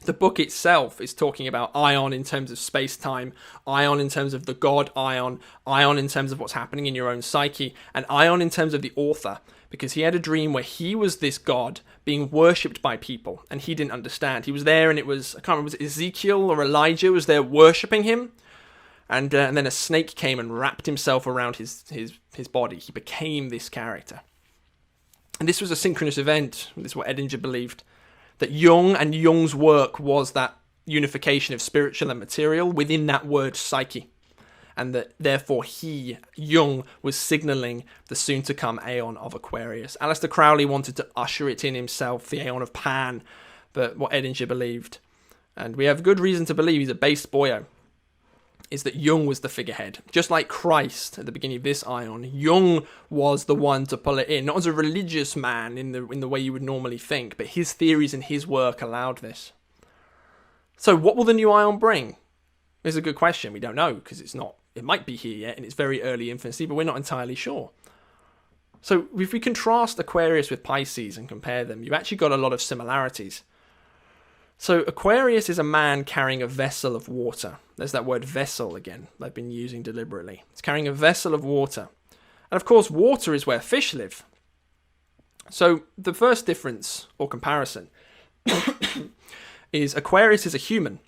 The book itself is talking about Aion in terms of space-time, Aion in terms of the God Aion, Aion in terms of what's happening in your own psyche, and Aion in terms of the author, because he had a dream where he was this God being worshipped by people, and he didn't understand. He was there, and it was, I can't remember, was it Ezekiel or Elijah was there worshipping him? And then a snake came and wrapped himself around his body. He became this character. And this was a synchronous event. This is what Edinger believed. That Jung and Jung's work was that unification of spiritual and material within that word psyche. And that therefore Jung, was signalling the soon-to-come Aion of Aquarius. Aleister Crowley wanted to usher it in himself, the Aion of Pan. But what Edinger believed, and we have good reason to believe he's a base boyo, is that Jung was the figurehead. Just like Christ at the beginning of this Aion, Jung was the one to pull it in, not as a religious man in the way you would normally think, but his theories and his work allowed this. So what will the new Aion bring? It's a good question. We don't know, because it might be here yet in its very early infancy, but we're not entirely sure. So if we contrast Aquarius with Pisces and compare them, you've actually got a lot of similarities. So Aquarius is a man carrying a vessel of water. There's that word vessel again, I've been using deliberately. It's carrying a vessel of water. And of course, water is where fish live. So the first difference or comparison is Aquarius is a human,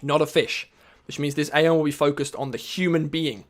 not a fish, which means this Aion will be focused on the human being.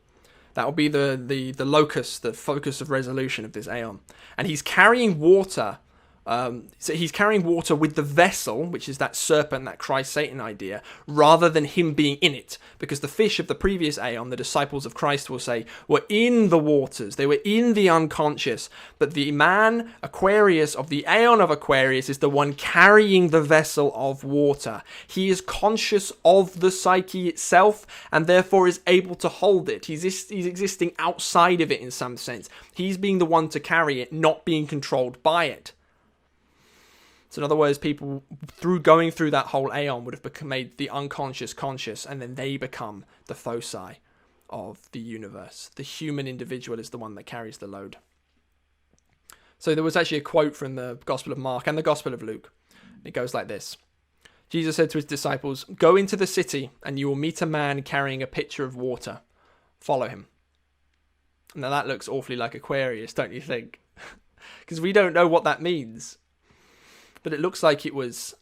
That will be the locus, the focus of resolution of this Aion. And he's carrying water. So he's carrying water with the vessel, which is that serpent, that Christ-Satan idea, rather than him being in it. Because the fish of the previous Aion, the disciples of Christ will say, were in the waters. They were in the unconscious. But the man, Aquarius, of the Aion of Aquarius, is the one carrying the vessel of water. He is conscious of the psyche itself, and therefore is able to hold it. He's existing outside of it in some sense. He's being the one to carry it, not being controlled by it. So in other words, people, through going through that whole Aion, would have made the unconscious conscious, and then they become the foci of the universe. The human individual is the one that carries the load. So there was actually a quote from the Gospel of Mark and the Gospel of Luke. It goes like this. Jesus said to his disciples, "Go into the city, and you will meet a man carrying a pitcher of water. Follow him." Now that looks awfully like Aquarius, don't you think? Because we don't know what that means. But it looks like it was,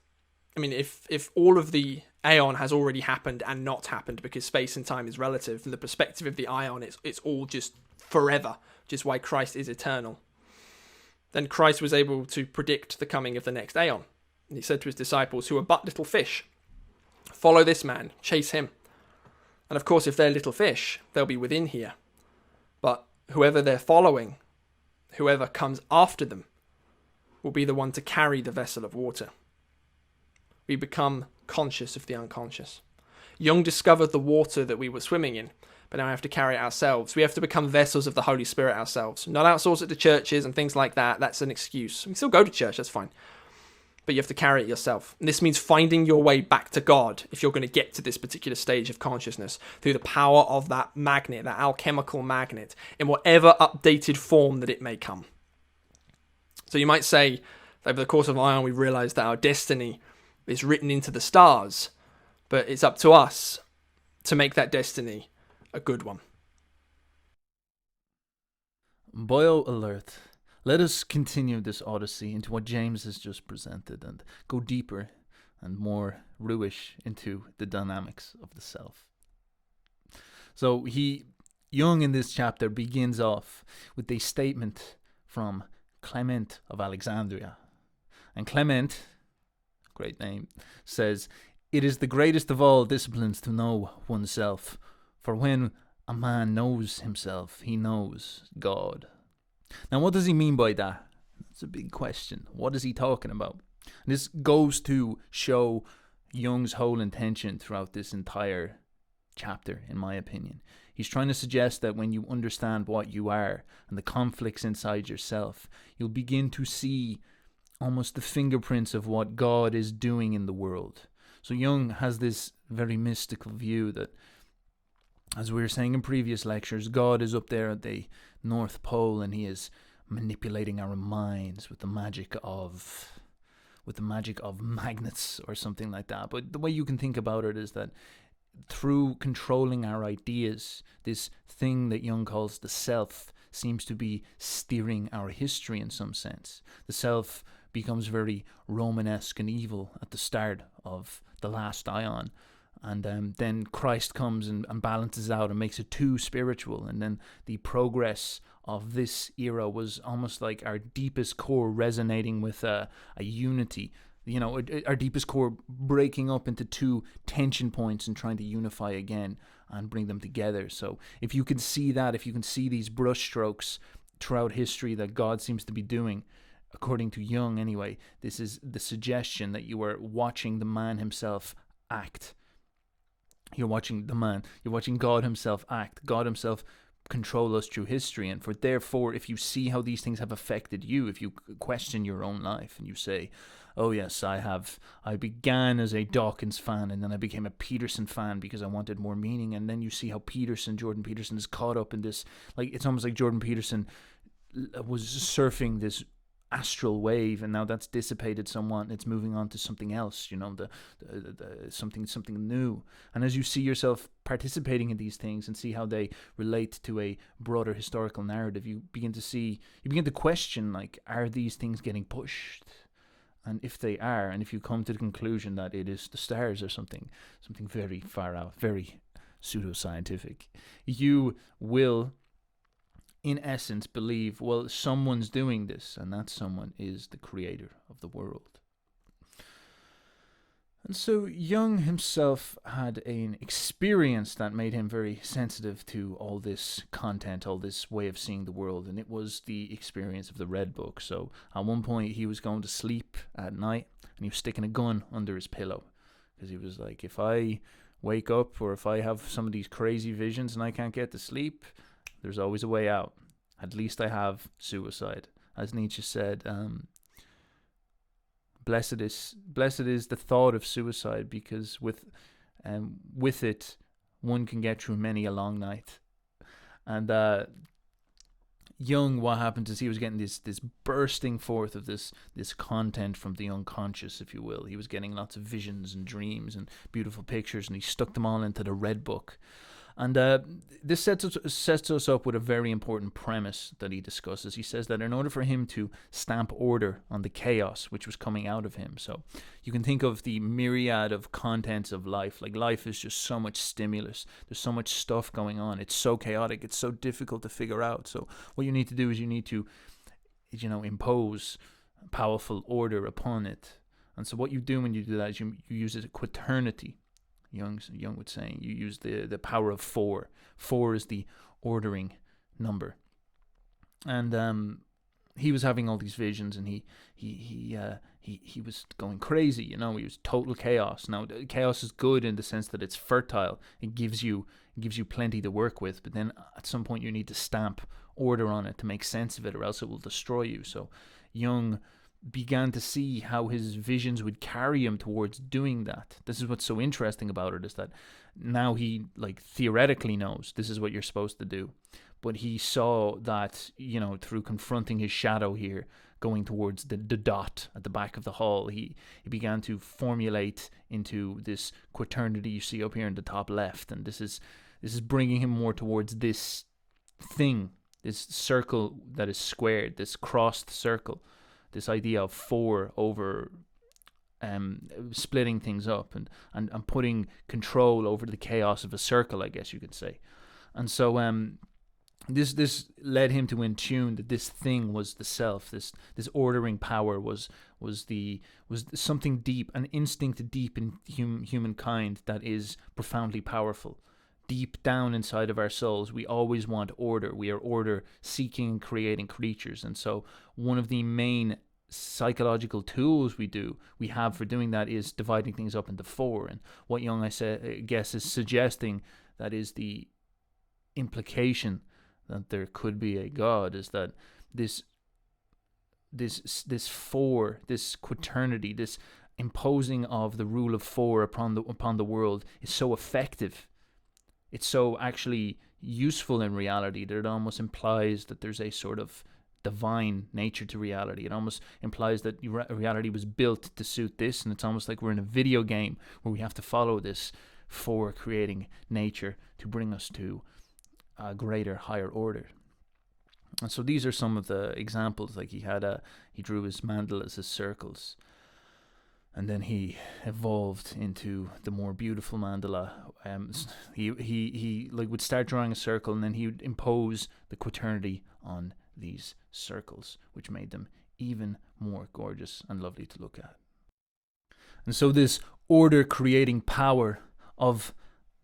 I mean, if all of the Aion has already happened and not happened, because space and time is relative, from the perspective of the Aion, it's all just forever. which is why Christ is eternal. Then Christ was able to predict the coming of the next Aion. And he said to his disciples, who are but little fish, follow this man, chase him. And of course, if they're little fish, they'll be within here. But whoever they're following, whoever comes after them, will be the one to carry the vessel of water. We become conscious of the unconscious. Jung discovered the water that we were swimming in, but now we have to carry it ourselves. We have to become vessels of the Holy Spirit ourselves. Not outsource it to churches and things like that. That's an excuse. We can still go to church, that's fine. But you have to carry it yourself. And this means finding your way back to God if you're going to get to this particular stage of consciousness through the power of that magnet, that alchemical magnet, in whatever updated form that it may come. So you might say, over the course of Aion, we realized that our destiny is written into the stars, but it's up to us to make that destiny a good one. Bio alert. Let us continue this odyssey into what James has just presented and go deeper and more ruish into the dynamics of the self. So Jung in this chapter begins off with a statement from Clement of Alexandria. And Clement, great name, says, "It is the greatest of all disciplines to know oneself, for when a man knows himself, he knows God." Now, what does he mean by that? That's a big question. What is he talking about? And this goes to show Jung's whole intention throughout this entire chapter, in my opinion. He's trying to suggest that when you understand what you are and the conflicts inside yourself, you'll begin to see almost the fingerprints of what God is doing in the world. So Jung has this very mystical view that, as we were saying in previous lectures, God is up there at the North Pole and he is manipulating our minds with the magic of magnets or something like that. But the way you can think about it is that through controlling our ideas, this thing that Jung calls the self seems to be steering our history in some sense. The self becomes very Romanesque and evil at the start of the last Aion. And then Christ comes and balances out and makes it too spiritual. And then the progress of this era was almost like our deepest core resonating with a unity. You know, our deepest core breaking up into two tension points and trying to unify again and bring them together. So if you can see that, if you can see these brushstrokes throughout history that God seems to be doing, according to Jung anyway, this is the suggestion that you are watching the man himself act. You're watching God himself act, God himself control us through history. And therefore, if you see how these things have affected you, if you question your own life and you say, oh yes, I began as a Dawkins fan and then I became a Peterson fan because I wanted more meaning. And then you see how Jordan Peterson is caught up in this, like it's almost like Jordan Peterson was surfing this astral wave, and now that's dissipated somewhat and it's moving on to something else, you know, the something new. And as you see yourself participating in these things and see how they relate to a broader historical narrative, you begin to question, like, are these things getting pushed? And if they are, and if you come to the conclusion that it is the stars or something very far out, very pseudoscientific, you will in essence believe, well, someone's doing this, and that someone is the creator of the world. And so Jung himself had an experience that made him very sensitive to all this content, all this way of seeing the world, and it was the experience of the Red Book. So at one point he was going to sleep at night and he was sticking a gun under his pillow because he was like, if I wake up or if I have some of these crazy visions and I can't get to sleep, there's always a way out. At least I have suicide. As Nietzsche said, blessed is the thought of suicide, because with it one can get through many a long night. And Jung, what happened is he was getting this bursting forth of this content from the unconscious, if you will. He was getting lots of visions and dreams and beautiful pictures, and he stuck them all into the Red Book. And this sets us up with a very important premise that he discusses. He says that in order for him to stamp order on the chaos which was coming out of him, so you can think of the myriad of contents of life. Like, life is just so much stimulus. There's so much stuff going on. It's so chaotic. It's so difficult to figure out. So what you need to do is you need to, impose powerful order upon it. And so what you do when you do that is you use it a quaternity. Jung would say you use the power of four. Four is the ordering number, and he was having all these visions, and he was going crazy. He was total chaos. Now, chaos is good in the sense that it's fertile. It gives you plenty to work with, but then at some point you need to stamp order on it to make sense of it, or else it will destroy you. So Jung began to see how his visions would carry him towards doing that. This is what's so interesting about it, is that now he theoretically knows this is what you're supposed to do, but he saw that through confronting his shadow here, going towards the dot at the back of the hall, he began to formulate into this quaternity you see up here in the top left, and this is bringing him more towards this thing, this circle that is squared, this crossed circle. This idea of four over splitting things up and putting control over the chaos of a circle, I guess you could say. And so this led him to intune that this thing was the self. This ordering power was something deep, an instinct deep in humankind that is profoundly powerful. Deep down inside of our souls, we always want order. We are order seeking and creating creatures. And so one of the main psychological tools we have for doing that is dividing things up into four. And what Jung, I guess, is suggesting that is the implication that there could be a God, is that this four, this quaternity, this imposing of the rule of four upon the world is so effective. It's so actually useful in reality that it almost implies that there's a sort of divine nature to reality. It almost implies that reality was built to suit this, and it's almost like we're in a video game where we have to follow this for creating nature to bring us to a greater, higher order. And so these are some of the examples. Like he drew his mandalas as circles, and then he evolved into the more beautiful mandala. He would start drawing a circle, and then he would impose the quaternity on these circles, which made them even more gorgeous and lovely to look at. And so this order creating power of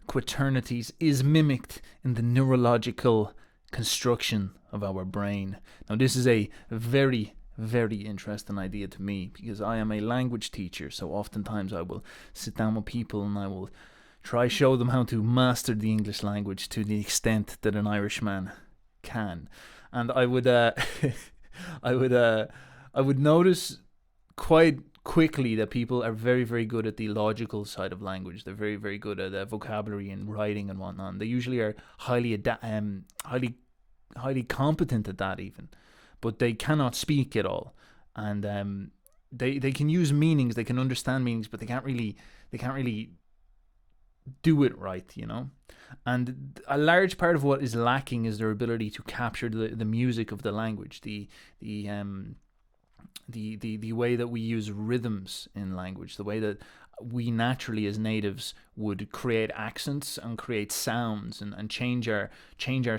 quaternities is mimicked in the neurological construction of our brain. Now, this is a very, very interesting idea to me, because I am a language teacher, so oftentimes I will sit down with people and I will try show them how to master the English language to the extent that an Irishman can. And I would I would notice quite quickly that people are very, very good at the logical side of language. They're very, very good at vocabulary and writing and whatnot. They usually are highly competent at that even, but they cannot speak at all. And they can use meanings, they can understand meanings, but they can't really do it right, And a large part of what is lacking is their ability to capture the music of the language, the way that we use rhythms in language, the way that we naturally as natives would create accents and create sounds and change our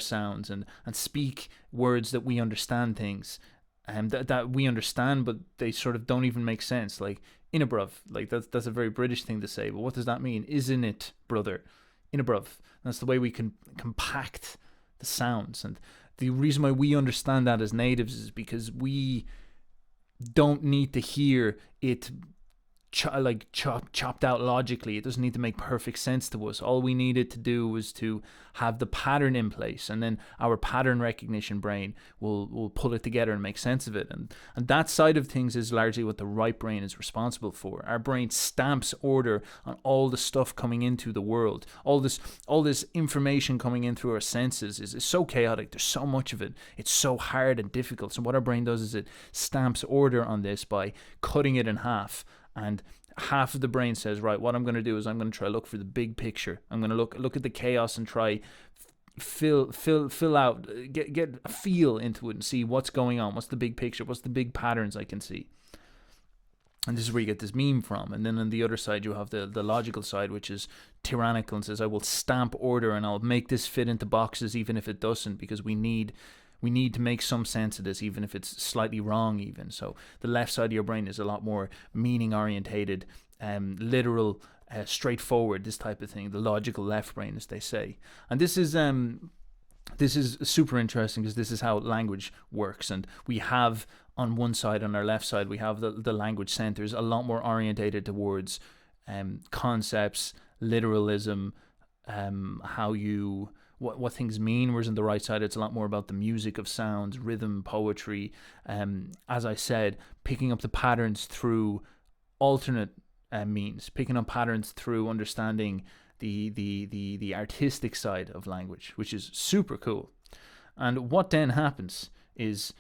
sounds and speak words that we understand, things that we understand, but they sort of don't even make sense. Like inabruv, like that's a very British thing to say, but what does that mean? Isn't it, brother? Inabruv. That's the way we can compact the sounds. And the reason why we understand that as natives is because we don't need to hear it chopped out logically. It doesn't need to make perfect sense to us. All we needed to do was to have the pattern in place, and then our pattern recognition brain will pull it together and make sense of it. And that side of things is largely what the right brain is responsible for. Our brain stamps order on all the stuff coming into the world. All this information coming in through our senses is so chaotic. There's so much of it. It's so hard and difficult. So what our brain does is it stamps order on this by cutting it in half and half of the brain says, right, what I'm going to do is I'm going to try look for the big picture. I'm going to look at the chaos and try fill out, get a feel into it and see what's going on, what's the big picture, what's the big patterns I can see. And this is where you get this meme from. And then on the other side, you have the logical side, which is tyrannical and says, I will stamp order and I'll make this fit into boxes even if it doesn't, because we need to make some sense of this, even if it's slightly wrong even. So the left side of your brain is a lot more meaning orientated, literal, straightforward, this type of thing. The logical left brain, as they say. And this is super interesting because this is how language works. And we have on one side, on our left side, we have the language centers, a lot more orientated towards concepts, literalism, what things mean, whereas on the right side it's a lot more about the music of sounds, rhythm, poetry, as I said, picking up the patterns through alternate means, picking up patterns through understanding the artistic side of language, which is super cool. And what then happens is,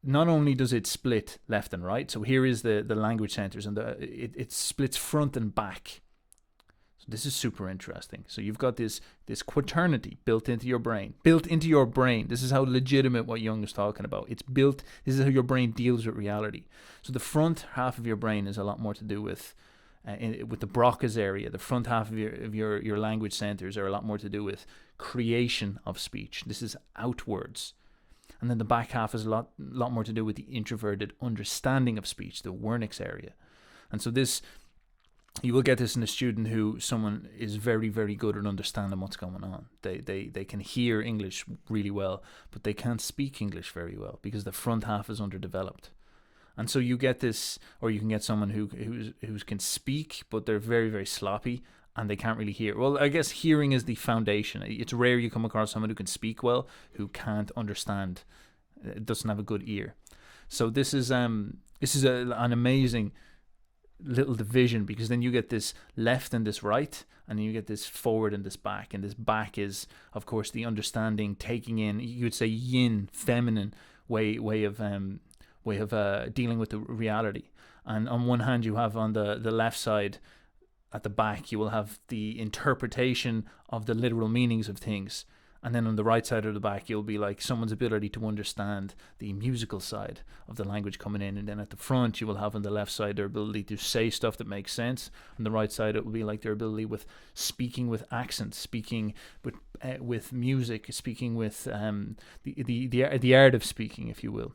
not only does it split left and right, so here is the language centers, and it splits front and back. So this is super interesting. So you've got this quaternity built into your brain. This is how legitimate what Jung is talking about. It's built. This is how your brain deals with reality. So the front half of your brain is a lot more to do with the Broca's area. The front half of your language centers are a lot more to do with creation of speech. This is outwards. And then the back half is a lot more to do with the introverted understanding of speech, the Wernicke's area. And so this, you will get this in a student who someone is very, very good at understanding what's going on. They can hear English really well, but they can't speak English very well because the front half is underdeveloped. And so you get this, or you can get someone who can speak, but they're very, very sloppy and they can't really hear. Well, I guess hearing is the foundation. It's rare you come across someone who can speak well, who can't understand, doesn't have a good ear. So this is an amazing little division, because then you get this left and this right, and then you get this forward and this back. And this back is, of course, the understanding, taking in, you would say yin, feminine way of dealing with the reality. And on one hand, you have on the left side, at the back, you will have the interpretation of the literal meanings of things. And then on the right side of the back, you'll be like someone's ability to understand the musical side of the language coming in. And then at the front, you will have on the left side their ability to say stuff that makes sense. On the right side, it will be like their ability with speaking with accent, speaking with music, speaking with the art of speaking, if you will.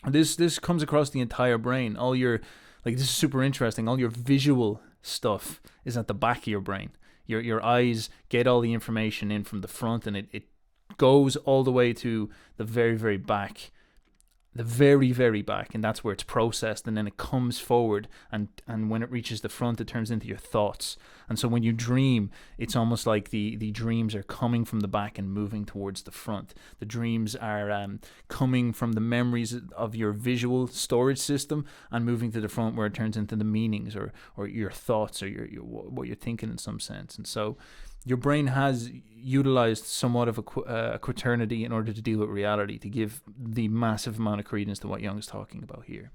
This comes across the entire brain. This is super interesting. All your visual stuff is at the back of your brain. Your eyes get all the information in from the front, and it goes all the way to the very, very back. The very, very back, and that's where it's processed, and then it comes forward, and when it reaches the front, it turns into your thoughts. And so when you dream, it's almost like the dreams are coming from the back and moving towards the front. The dreams are coming from the memories of your visual storage system and moving to the front, where it turns into the meanings or your thoughts, or your what you're thinking in some sense. And so your brain has utilized somewhat of a quaternity in order to deal with reality, to give the massive amount of credence to what Jung is talking about here.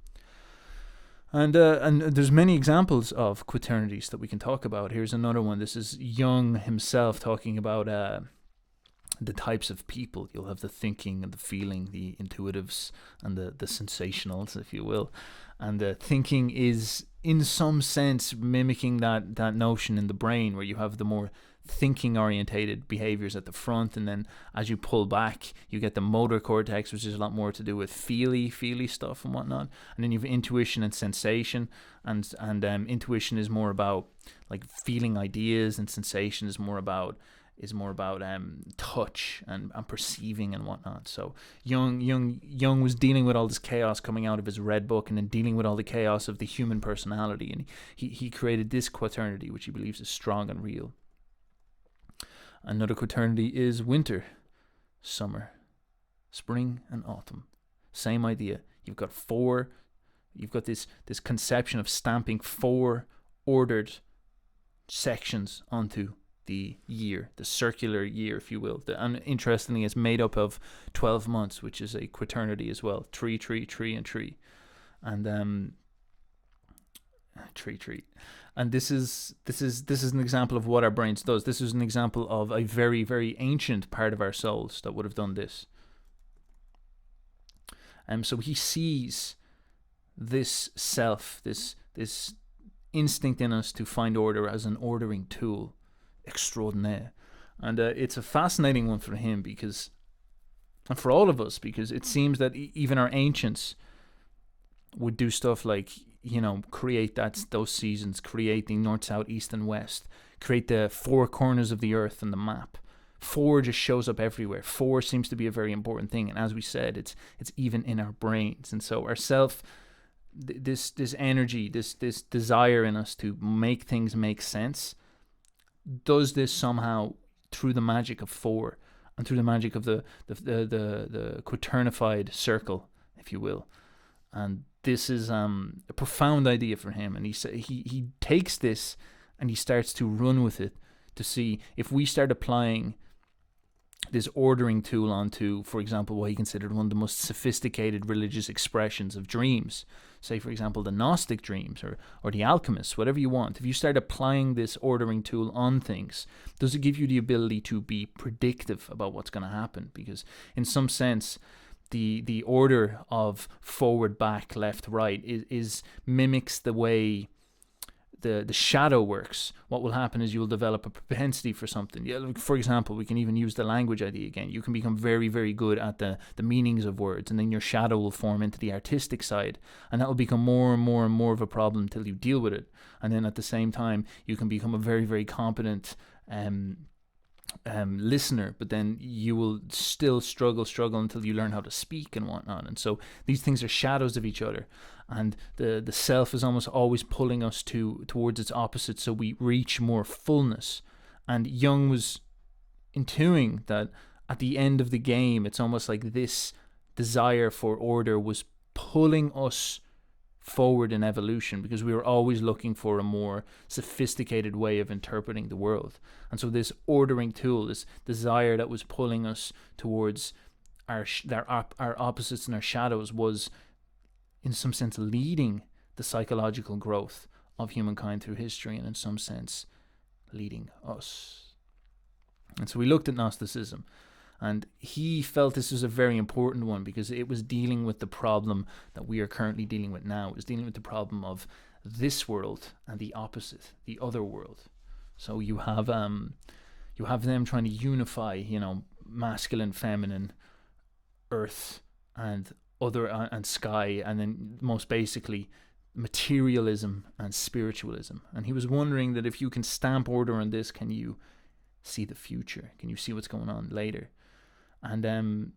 And there's many examples of quaternities that we can talk about. Here's another one. This is Jung himself talking about the types of people. You'll have the thinking and the feeling, the intuitives and the sensationals, if you will. And the thinking is, in some sense, mimicking that notion in the brain where you have the more thinking orientated behaviors at the front, and then as you pull back, you get the motor cortex, which is a lot more to do with feely stuff and whatnot. And then you have intuition and sensation, and intuition is more about like feeling ideas, and sensation is more about touch and perceiving and whatnot. So Jung was dealing with all this chaos coming out of his red book, and then dealing with all the chaos of the human personality, and he created this quaternity, which he believes is strong and real. Another quaternity is winter, summer, spring, and autumn. Same idea. You've got this conception of stamping 4 ordered sections onto the year, the circular year, if you will. And interestingly, it's made up of 12 months, which is a quaternity as well. Tree, and tree. And treat. And this is an example of what our brains does. This is an example of a very, very ancient part of our souls that would have done this. So he sees this self, this instinct in us to find order as an ordering tool extraordinaire. And it's a fascinating one for him because, and for all of us, because it seems that even our ancients would do stuff like, create those seasons, create the north, south, east, and west, create the four corners of the earth on the map. Four just shows up everywhere. Four seems to be a very important thing, and as we said, it's even in our brains. And so ourself, this energy, this desire in us to make things make sense, does this somehow through the magic of four and through the magic of the quaternified circle, if you will. And this is a profound idea for him, and he takes this and he starts to run with it to see if we start applying this ordering tool onto, for example, what he considered one of the most sophisticated religious expressions of dreams. Say, for example, the Gnostic dreams or the alchemists, whatever you want. If you start applying this ordering tool on things, does it give you the ability to be predictive about what's going to happen? Because in some sense, the order of forward, back, left, right is mimics the way the shadow works. What will happen is you'll develop a propensity for something. For example, we can even use the language idea again. You can become very, very good at the meanings of words, and then your shadow will form into the artistic side, and that will become more and more and more of a problem until you deal with it. And then at the same time, you can become a very, very competent listener, but then you will still struggle until you learn how to speak and whatnot. And so these things are shadows of each other, and the self is almost always pulling us towards its opposite, so we reach more fullness. And Jung was intuiting that at the end of the game, it's almost like this desire for order was pulling us forward in evolution, because we were always looking for a more sophisticated way of interpreting the world. And so this ordering tool, this desire that was pulling us towards our opposites and our shadows, was in some sense leading the psychological growth of humankind through history, and in some sense leading us. And so we looked at Gnosticism, and he felt this was a very important one because it was dealing with the problem that we are currently dealing with now. It was dealing with the problem of this world and the opposite, the other world. So you have them trying to unify, masculine, feminine, earth, and other, and sky, and then most basically materialism and spiritualism. And he was wondering that if you can stamp order on this, can you see the future? Can you see what's going on later? And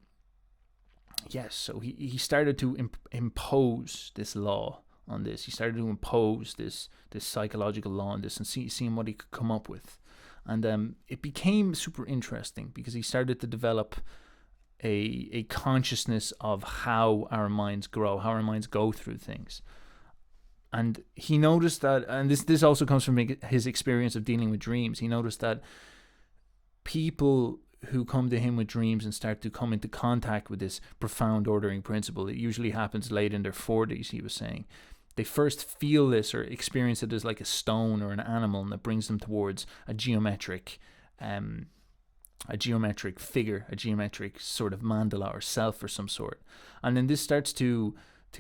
yes, so he started to impose this law on this. He started to impose this psychological law on this, and seeing what he could come up with. And it became super interesting because he started to develop a consciousness of how our minds grow, how our minds go through things. And he noticed that, and this also comes from his experience of dealing with dreams, he noticed that people who come to him with dreams and start to come into contact with this profound ordering principle, it usually happens late in their 40s, he was saying. They first feel this or experience it as like a stone or an animal, and that brings them towards a geometric figure, a geometric sort of mandala or self or some sort. And then this starts to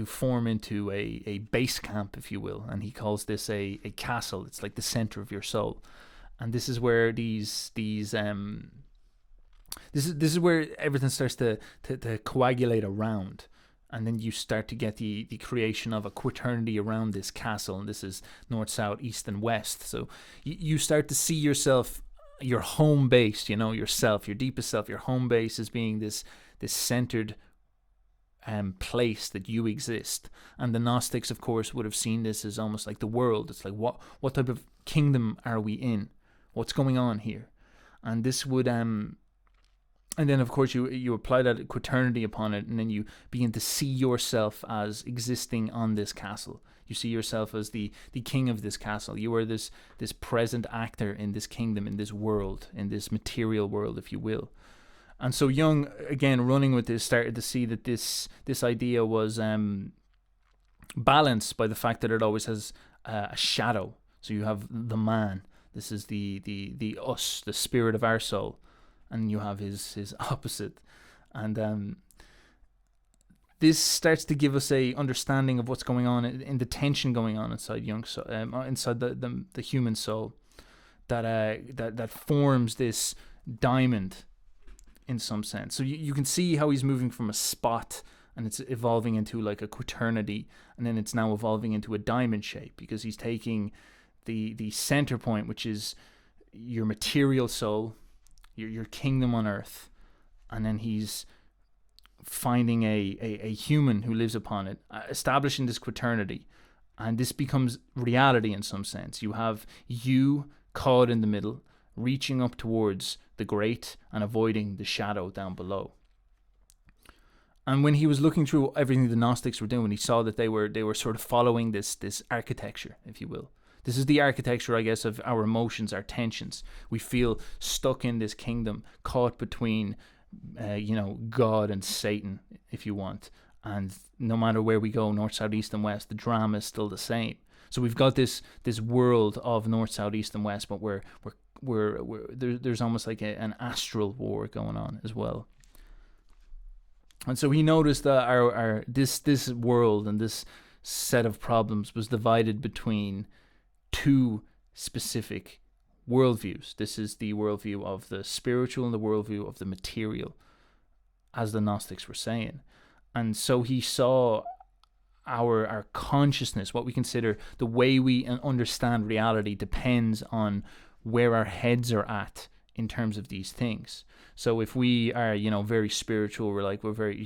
form into a base camp, if you will, and he calls this a castle. It's like the center of your soul. And this is where this is where everything starts to coagulate around, and then you start to get the creation of a quaternity around this castle, and this is north, south, east, and west. So you start to see yourself, your home base, yourself, your deepest self, your home base as being this centered place that you exist. And the Gnostics, of course, would have seen this as almost like the world. It's like, what type of kingdom are we in? What's going on here? And this would and then of course you apply that quaternity upon it, and then you begin to see yourself as existing on this castle. You see yourself as the king of this castle. You are this present actor in this kingdom, in this world, in this material world, if you will. And so Jung, again running with this, started to see that this idea was balanced by the fact that it always has a shadow. So you have the man. This is the us, the spirit of our soul, and you have his opposite, and this starts to give us a understanding of what's going on in the tension going on inside inside the human soul, that forms this diamond in some sense. So you can see how he's moving from a spot, and it's evolving into like a quaternity, and then it's now evolving into a diamond shape, because he's taking the center point, which is your material soul, your kingdom on earth, and then he's finding a human who lives upon it, establishing this quaternity, and this becomes reality in some sense. You have you caught in the middle, reaching up towards the great and avoiding the shadow down below. And when he was looking through everything the Gnostics were doing, he saw that they were sort of following this architecture, if you will. This is the architecture, I guess, of our emotions, our tensions. We feel stuck in this kingdom, caught between God and Satan, if you want. And no matter where we go, north, south, east, and west, the drama is still the same. So we've got this world of north, south, east, and west, but there's almost like an astral war going on as well. And so he noticed that our this world and this set of problems was divided between two specific worldviews. This is the worldview of the spiritual and the worldview of the material, as the Gnostics were saying. And so he saw our consciousness, what we consider the way we understand reality, depends on where our heads are at in terms of these things. So if we are, very spiritual, we're very,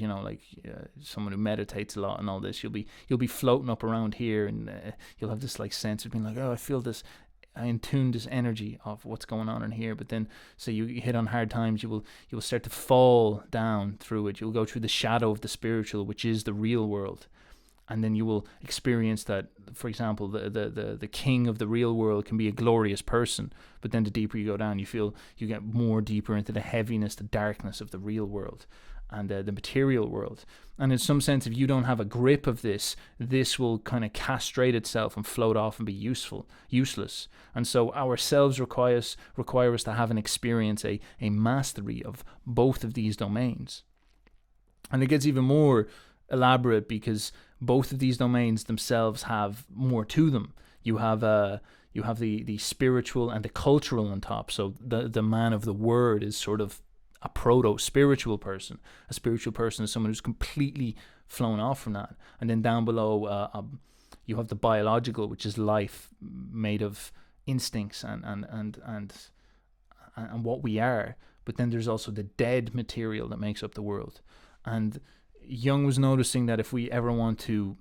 someone who meditates a lot and all this, you'll be floating up around here, and you'll have this like sense of being like, oh, I feel this, I intune this energy of what's going on in here. But then, say you hit on hard times, you will start to fall down through it. You'll go through the shadow of the spiritual, which is the real world. And then you will experience that, for example, the king of the real world can be a glorious person, but then the deeper you go down, you get more deeper into the heaviness, the darkness of the real world and the material world. And in some sense, if you don't have a grip of this will kind of castrate itself and float off and be useless. And so ourselves require us to have an experience, a mastery of both of these domains. And it gets even more elaborate, because both of these domains themselves have more to them. You have the spiritual and the cultural on top. So the man of the word is sort of a proto-spiritual person. A spiritual person is someone who's completely flown off from that. And then down below, you have the biological, which is life made of instincts and what we are. But then there's also the dead material that makes up the world. And Jung was noticing that if we ever want to,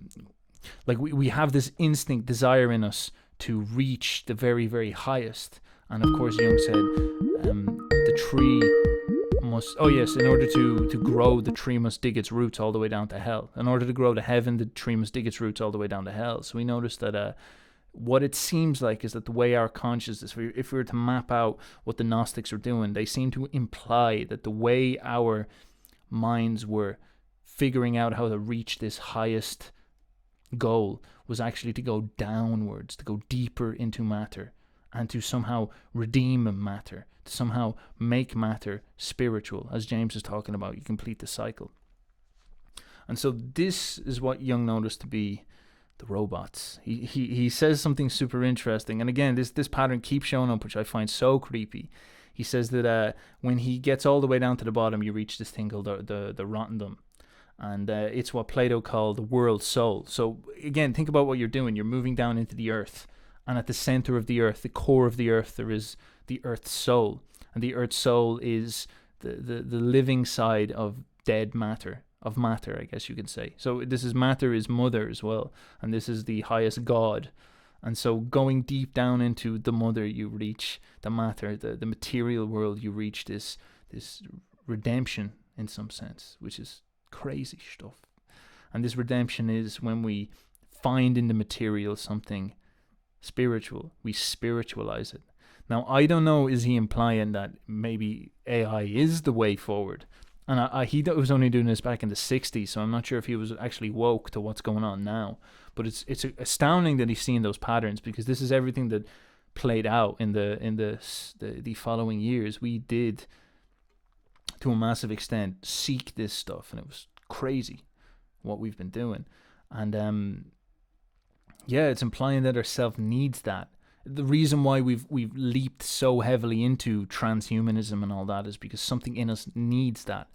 we have this instinct desire in us to reach the very, very highest. And of course, Jung said the tree must, in order to grow, the tree must dig its roots all the way down to hell. In order to grow to heaven, the tree must dig its roots all the way down to hell. So we noticed that what it seems like is that the way our consciousness, if we were to map out what the Gnostics were doing, they seem to imply that the way our minds were figuring out how to reach this highest goal was actually to go downwards, to go deeper into matter, and to somehow redeem matter, to somehow make matter spiritual. As James is talking about, you complete the cycle. And so this is what Jung noticed to be the robots. He says something super interesting, and again, this pattern keeps showing up, which I find so creepy. He says that when he gets all the way down to the bottom, you reach this thing called the Rotterdam. And it's what Plato called the world soul. So again, think about what you're doing. You're moving down into the earth. And at the center of the earth, the core of the earth, there is the earth's soul. And the earth's soul is the living side of dead matter, I guess you could say. So matter is mother as well. And this is the highest God. And so going deep down into the mother, you reach the matter, the material world, you reach this redemption in some sense, which is crazy stuff. And this redemption is when we find in the material something spiritual. We spiritualize it. Now, I don't know, is he implying that maybe AI is the way forward? And he was only doing this back in the 60s, so I'm not sure if he was actually woke to what's going on now. But it's astounding that he's seeing those patterns, because this is everything that played out in the following years. We did, to a massive extent, seek this stuff, and it was crazy what we've been doing. And yeah, it's implying that our self needs that. The reason why we've leaped so heavily into transhumanism and all that is because something in us needs that.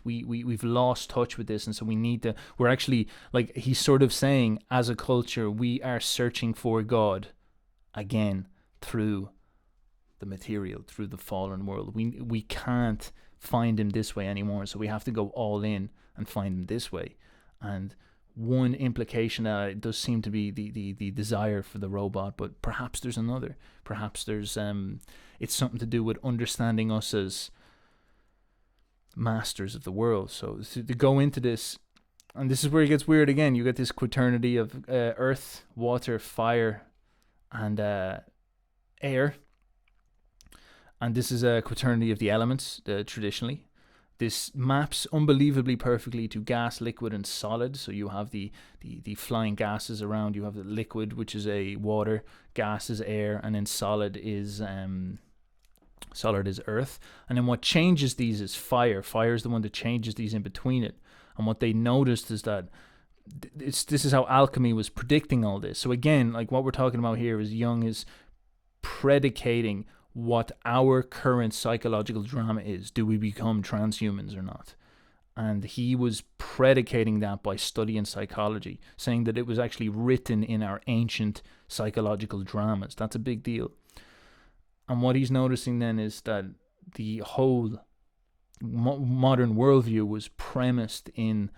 We've lost touch with this, and so we need to. We're actually, like he's sort of saying, as a culture, we are searching for God again through the material, through the fallen world. We can't find him this way anymore, so we have to go all in and find him this way. And one implication that it does seem to be the desire for the robot, but perhaps there's another. Perhaps there's it's something to do with understanding us as masters of the world. So to go into this, and this is where it gets weird again. You get this quaternity of earth, water, fire, and air. And this is a quaternity of the elements, traditionally. This maps unbelievably perfectly to gas, liquid, and solid. So you have the flying gases around. You have the liquid, which is a water, gas is air, and then solid is earth. And then what changes these is fire. Fire is the one that changes these in between it. And what they noticed is that this is how alchemy was predicting all this. So again, like what we're talking about here is Jung is predicating what our current psychological drama is. Do we become transhumans or not? And he was predicating that by studying psychology, saying that it was actually written in our ancient psychological dramas. That's a big deal. And what he's noticing then is that the whole modern worldview was premised in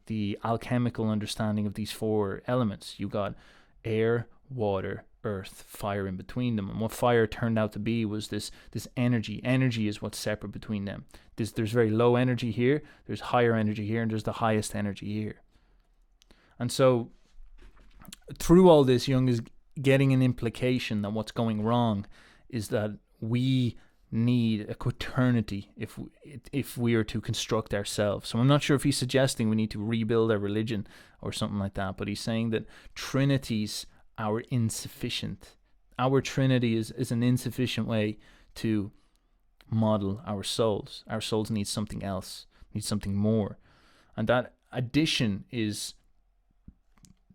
the alchemical understanding of these four elements. You got air, water, earth, fire in between them. And what fire turned out to be was this energy. Energy is what's separate between them. There's very low energy here, there's higher energy here, and there's the highest energy here. And so through all this, Jung is getting an implication that what's going wrong is that we need a quaternity if we are to construct ourselves. So I'm not sure if he's suggesting we need to rebuild our religion or something like that, but he's saying that trinities are insufficient. Our trinity is an insufficient way to model our souls. Our souls need something else, need something more. And that addition is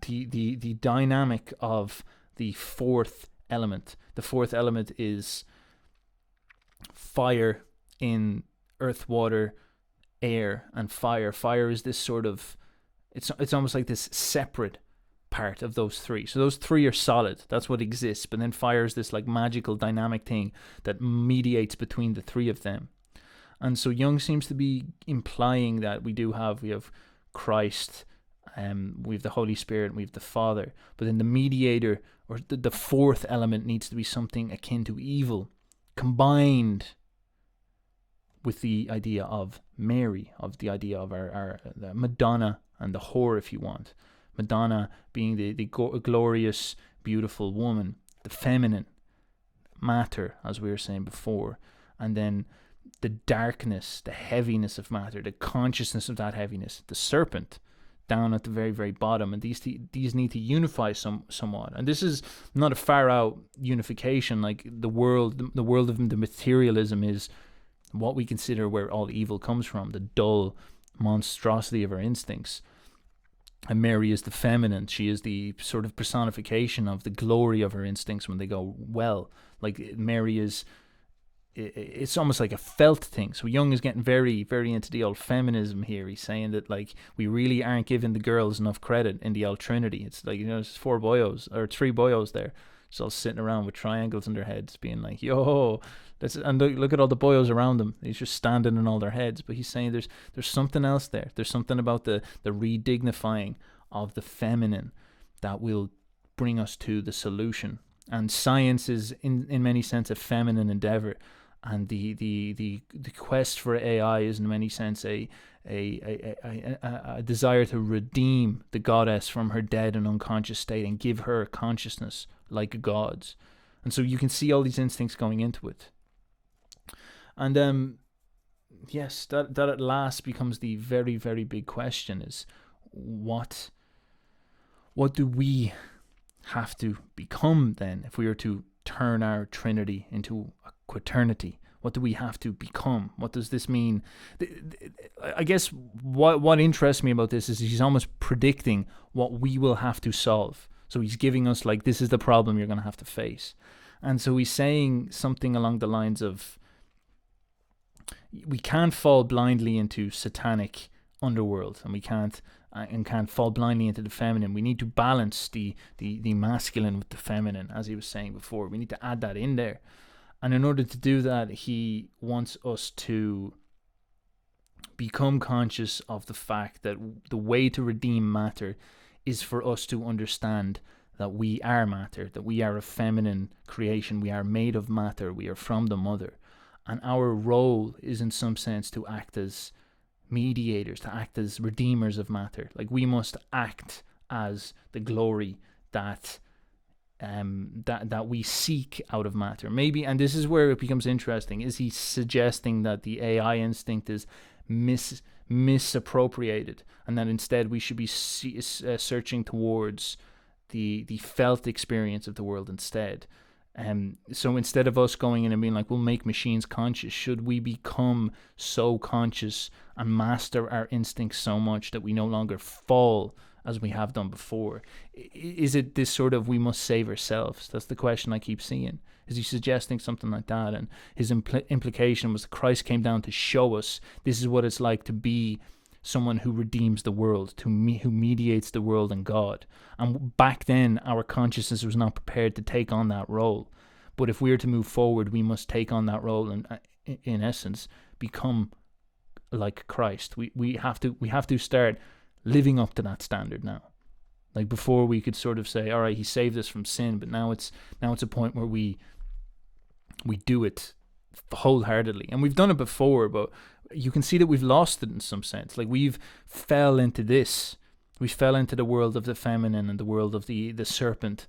the dynamic of the fourth element. The fourth element is fire in earth, water, air, and fire. Fire is this sort of, it's almost like this separate part of those three. So those three are solid, that's what exists, but then fire is this like magical dynamic thing that mediates between the three of them. And so Jung seems to be implying that we have Christ, we have the Holy Spirit, we have the Father, but then the mediator, or the fourth element, needs to be something akin to evil, combined with the idea of Mary, of the idea of our the Madonna and the whore, if you want. Madonna being the glorious, beautiful woman, the feminine matter, as we were saying before, and then the darkness, the heaviness of matter, the consciousness of that heaviness, the serpent down at the very, very bottom. And these need to unify somewhat. And this is not a far out unification, like the world of the materialism is what we consider where all evil comes from, the dull monstrosity of our instincts. And Mary is the feminine. She is the sort of personification of the glory of her instincts when they go well. Like Mary is, it's almost like a felt thing. So Jung is getting very, very into the old feminism here. He's saying that like we really aren't giving the girls enough credit in the old Trinity. It's like, there's three boyos there, just all sitting around with triangles in their heads, being like, yo, and look at all the boyos around them. He's just standing on all their heads. But he's saying there's something else there. There's something about the redignifying of the feminine that will bring us to the solution. And science is in many sense a feminine endeavor, and the quest for AI is in many sense a desire to redeem the goddess from her dead and unconscious state and give her a consciousness like God's. And so you can see all these instincts going into it. And yes, that at last becomes the very, very big question: is what what do we have to become then, if we are to turn our Trinity into a quaternity? What do we have to become? What does this mean? I guess what interests me about this is he's almost predicting what we will have to solve. So he's giving us, like, this is the problem you're going to have to face. And so he's saying something along the lines of, we can't fall blindly into satanic underworld, and we can't fall blindly into the feminine. We need to balance the masculine with the feminine, as he was saying before. We need to add that in there. And in order to do that, he wants us to become conscious of the fact that the way to redeem matter is for us to understand that we are matter, that we are a feminine creation, we are made of matter, we are from the mother. And our role is, in some sense, to act as mediators, to act as redeemers of matter. Like, we must act as the glory that that we seek out of matter. Maybe, and this is where it becomes interesting, is he suggesting that the AI instinct is misappropriated, and that instead we should be searching towards the felt experience of the world instead? So instead of us going in and being like, we'll make machines conscious, should we become so conscious and master our instincts so much that we no longer fall as we have done before? Is it this sort of, we must save ourselves? That's the question I keep seeing. Is he suggesting something like that? And his implication was that Christ came down to show us this is what it's like to be someone who redeems the world, who mediates the world and God. And back then, our consciousness was not prepared to take on that role. But if we are to move forward, we must take on that role and, in essence, become like Christ. We have to start living up to that standard now. Like, before, we could sort of say, all right, he saved us from sin, but now it's a point where we do it wholeheartedly. And we've done it before, but you can see that we've lost it in some sense. Like, we've fell into this. We fell into the world of the feminine and the world of the serpent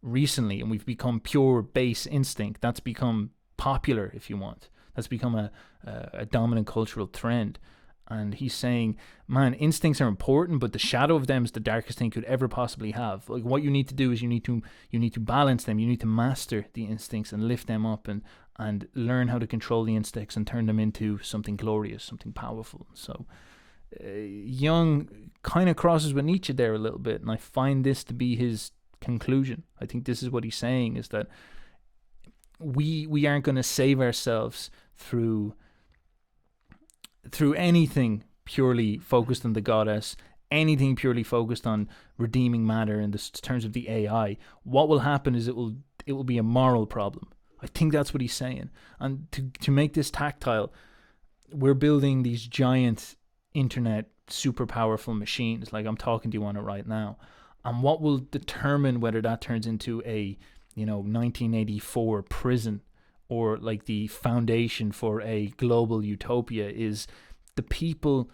recently, and we've become pure base instinct. That's become popular, if you want. That's become a dominant cultural trend. And he's saying, man, instincts are important, but the shadow of them is the darkest thing you could ever possibly have. Like, what you need to do is you need to balance them. You need to master the instincts and lift them up and learn how to control the instincts and turn them into something glorious, something powerful. So Jung kind of crosses with Nietzsche there a little bit, and I find this to be his conclusion. I think this is what he's saying, is that we aren't going to save ourselves through anything purely focused on the goddess, anything purely focused on redeeming matter in the terms of the AI. What will happen is it will be a moral problem. I think that's what he's saying. And to make this tactile, we're building these giant internet super powerful machines, like I'm talking to you on it right now. And what will determine whether that turns into a 1984 prison or like the foundation for a global utopia is the people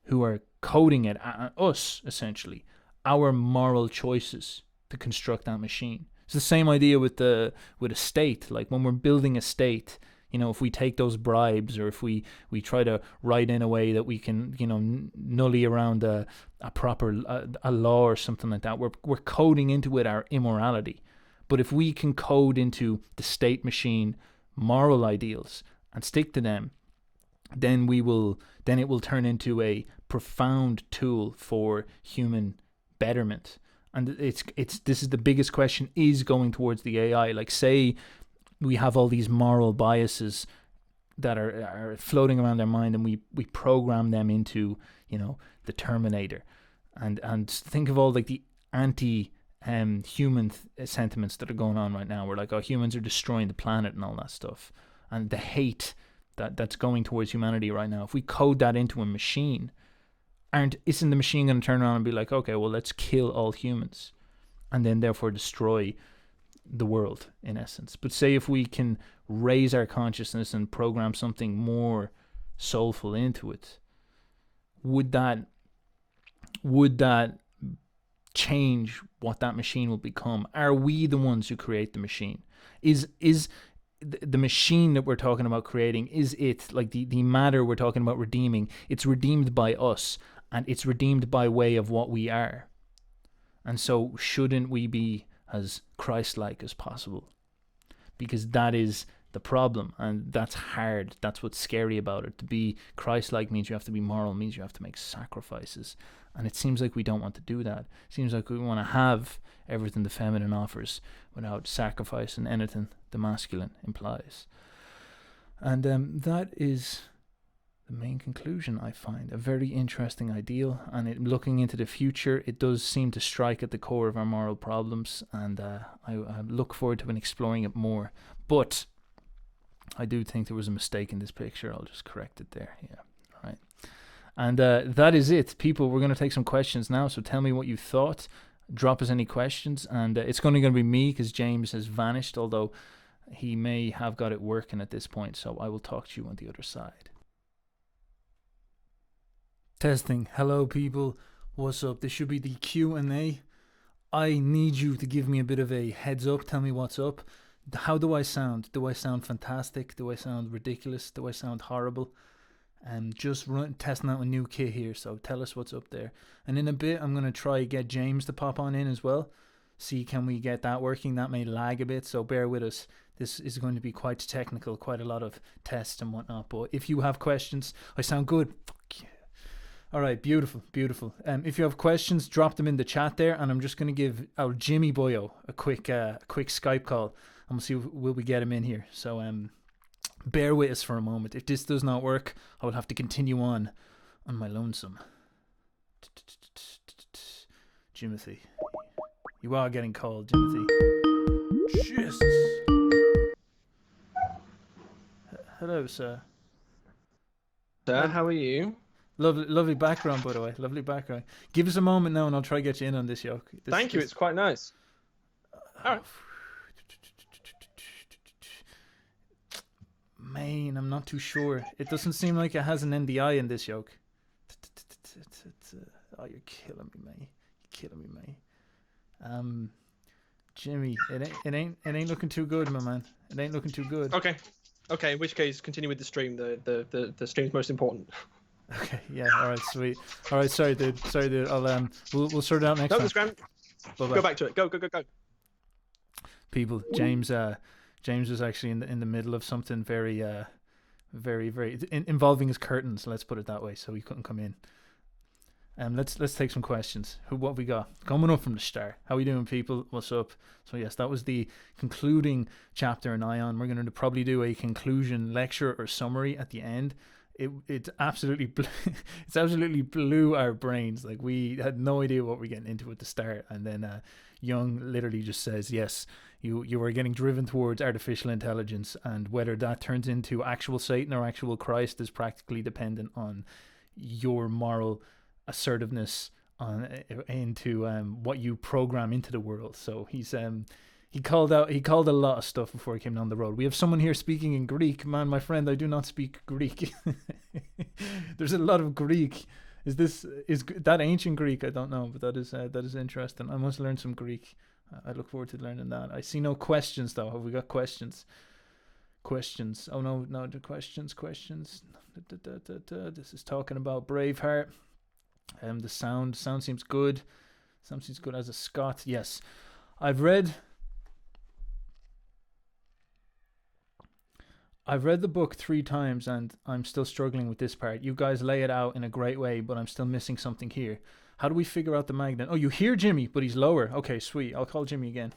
who are coding it, us essentially, our moral choices to construct that machine. It's the same idea with a state. Like, when we're building a state, if we take those bribes, or if we try to write in a way that we can nully around a proper a law or something like that, we're coding into it our immorality. But if we can code into the state machine moral ideals and stick to them, then it will turn into a profound tool for human betterment. And this is the biggest question, is going towards the AI. Like, say we have all these moral biases that are floating around our mind, and we program them into the Terminator, and think of all like the anti human sentiments that are going on right now. We're like, oh, humans are destroying the planet and all that stuff, and the hate that's going towards humanity right now. If we code that into a machine, isn't the machine going to turn around and be like, okay, well, let's kill all humans, and then therefore destroy the world in essence? But say if we can raise our consciousness and program something more soulful into it, would that change what that machine will become? Are we the ones who create the machine? Is the machine that we're talking about creating, is it like the matter we're talking about redeeming? It's redeemed by us, and it's redeemed by way of what we are. And so shouldn't we be as Christ-like as possible? Because that is the problem, and that's hard. That's what's scary about it. To be Christ-like means you have to be moral, means you have to make sacrifices. And it seems like we don't want to do that. It seems like we want to have everything the feminine offers without sacrificing anything the masculine implies. And that is the main conclusion, I find. A very interesting ideal, and looking into the future, it does seem to strike at the core of our moral problems, and I look forward to exploring it more. But I do think there was a mistake in this picture. I'll just correct it there. Yeah, all right. And that is it, people. We're going to take some questions now, so tell me what you thought. Drop us any questions, and it's going to be me because James has vanished, although he may have got it working at this point, so I will talk to you on the other side. Testing. Hello, people. What's up? This should be the Q&A. I need you to give me a bit of a heads up. Tell me what's up. How do I sound? Do I sound fantastic? Do I sound ridiculous? Do I sound horrible? Just testing out a new kit here, so tell us what's up there. And in a bit, I'm going to try get James to pop on in as well. See, can we get that working? That may lag a bit, so bear with us. This is going to be quite technical, quite a lot of tests and whatnot. But if you have questions, I sound good. Fuck yeah. All right, beautiful, beautiful. If you have questions, drop them in the chat there, and I'm just going to give our Jimmy Boyo a quick Skype call, and we'll see will we get him in here. So bear with us for a moment. If this does not work, I will have to continue on my lonesome. Jimothy. You are getting called, Jimothy. Jesus. Hello, sir. Sir, how are you? Lovely background, by the way. Lovely background. Give us a moment now, and I'll try to get you in on this, yoke. Thank you. It's quite nice. All right. Man, I'm not too sure. It doesn't seem like it has an NDI in this yoke. Oh, you're killing me, mate. You're killing me, mate. Jimmy, it ain't looking too good, my man. It ain't looking too good. Okay. In which case, continue with the stream. The stream's most important. Okay. Yeah. All right. Sweet. All right. Sorry, dude. I'll we'll sort it out next time. No, that's grand. Go back to it. Go. People, James was actually in the middle of something very involving his curtains. Let's put it that way. So he couldn't come in. Let's take some questions. What have we got coming up from the start? How we doing, people? What's up? So yes, that was the concluding chapter in Aion. We're going to probably do a conclusion lecture or summary at the end. It absolutely blew our brains. Like, we had no idea what we're getting into at the start, and then Jung literally just says, yes, you are getting driven towards artificial intelligence, and whether that turns into actual Satan or actual Christ is practically dependent on your moral assertiveness into what you program into the world. So he called a lot of stuff before he came down the road. We have someone here speaking in Greek. Man, my friend, I do not speak Greek. There's a lot of Greek. Is that ancient Greek? I don't know, but that is interesting. I must learn some Greek. I look forward to learning that. I see no questions though. Have we got questions? Questions. Oh no, the questions. This is talking about Braveheart. The sound seems good. Sound seems good as a Scot. Yes, I've read the book 3 times, and I'm still struggling with this part. You guys lay it out in a great way, but I'm still missing something here. How do we figure out the magnet? Oh, you hear Jimmy, but he's lower. Okay, sweet. I'll call Jimmy again.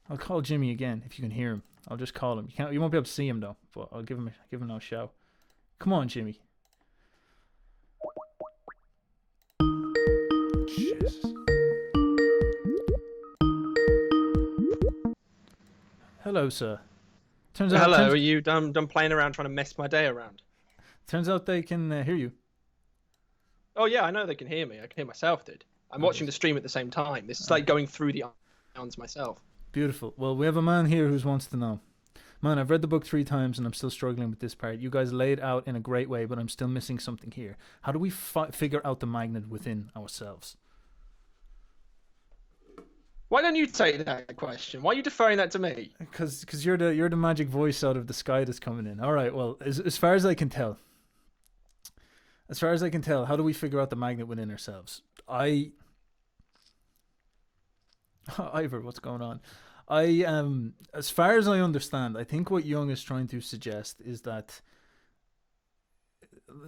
I'll call Jimmy again if you can hear him. I'll just call him. You won't be able to see him though, but I'll give him a shout. Come on, Jimmy. Jesus. Hello, sir. Are you done playing around trying to mess my day around? Turns out they can hear you. Oh yeah, I know they can hear me. I can hear myself, dude. I'm watching the stream at the same time. This is like going through the sounds myself. Beautiful. Well, we have a man here who wants to know. Man, I've read the book 3 times and I'm still struggling with this part. You guys laid out in a great way, but I'm still missing something here. How do we figure out the magnet within ourselves? Why don't you take that question? Why are you deferring that to me? Because you're the magic voice out of the sky that's coming in. All right. Well, as far as I can tell, how do we figure out the magnet within ourselves? Ivor, what's going on? As far as I understand, I think what Jung is trying to suggest is that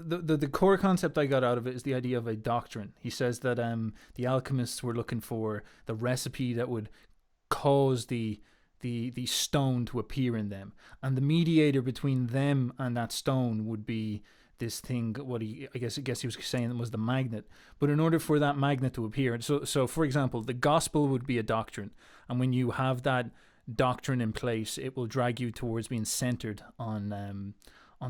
the core concept I got out of it is the idea of a doctrine. He says that the alchemists were looking for the recipe that would cause the stone to appear in them, and the mediator between them and that stone would be this thing. What he I guess he was saying was the magnet. But in order for that magnet to appear, so for example, the gospel would be a doctrine, and when you have that doctrine in place, it will drag you towards being centered on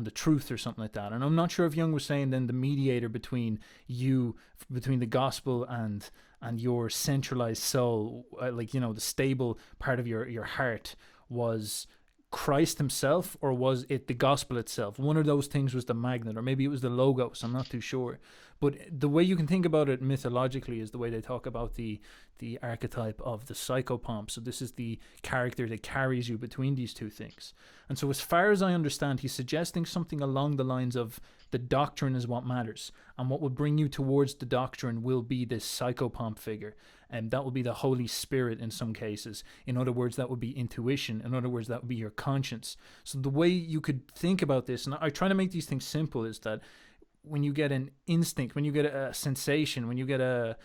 the truth or something like that. And I'm not sure if Jung was saying then the mediator between the gospel and your centralized soul, like, the stable part of your heart, was Christ himself, or was it the gospel itself? One of those things was the magnet, or maybe it was the logos. I'm not too sure. But the way you can think about it mythologically is the way they talk about the archetype of the psychopomp. So this is the character that carries you between these two things. And so as far as I understand, he's suggesting something along the lines of the doctrine is what matters, and what will bring you towards the doctrine will be this psychopomp figure, and that will be the Holy Spirit in some cases. In other words, that would be intuition. In other words, that would be your conscience. So the way you could think about this, and I try to make these things simple, is that when you get an instinct, when you get a sensation, when you get a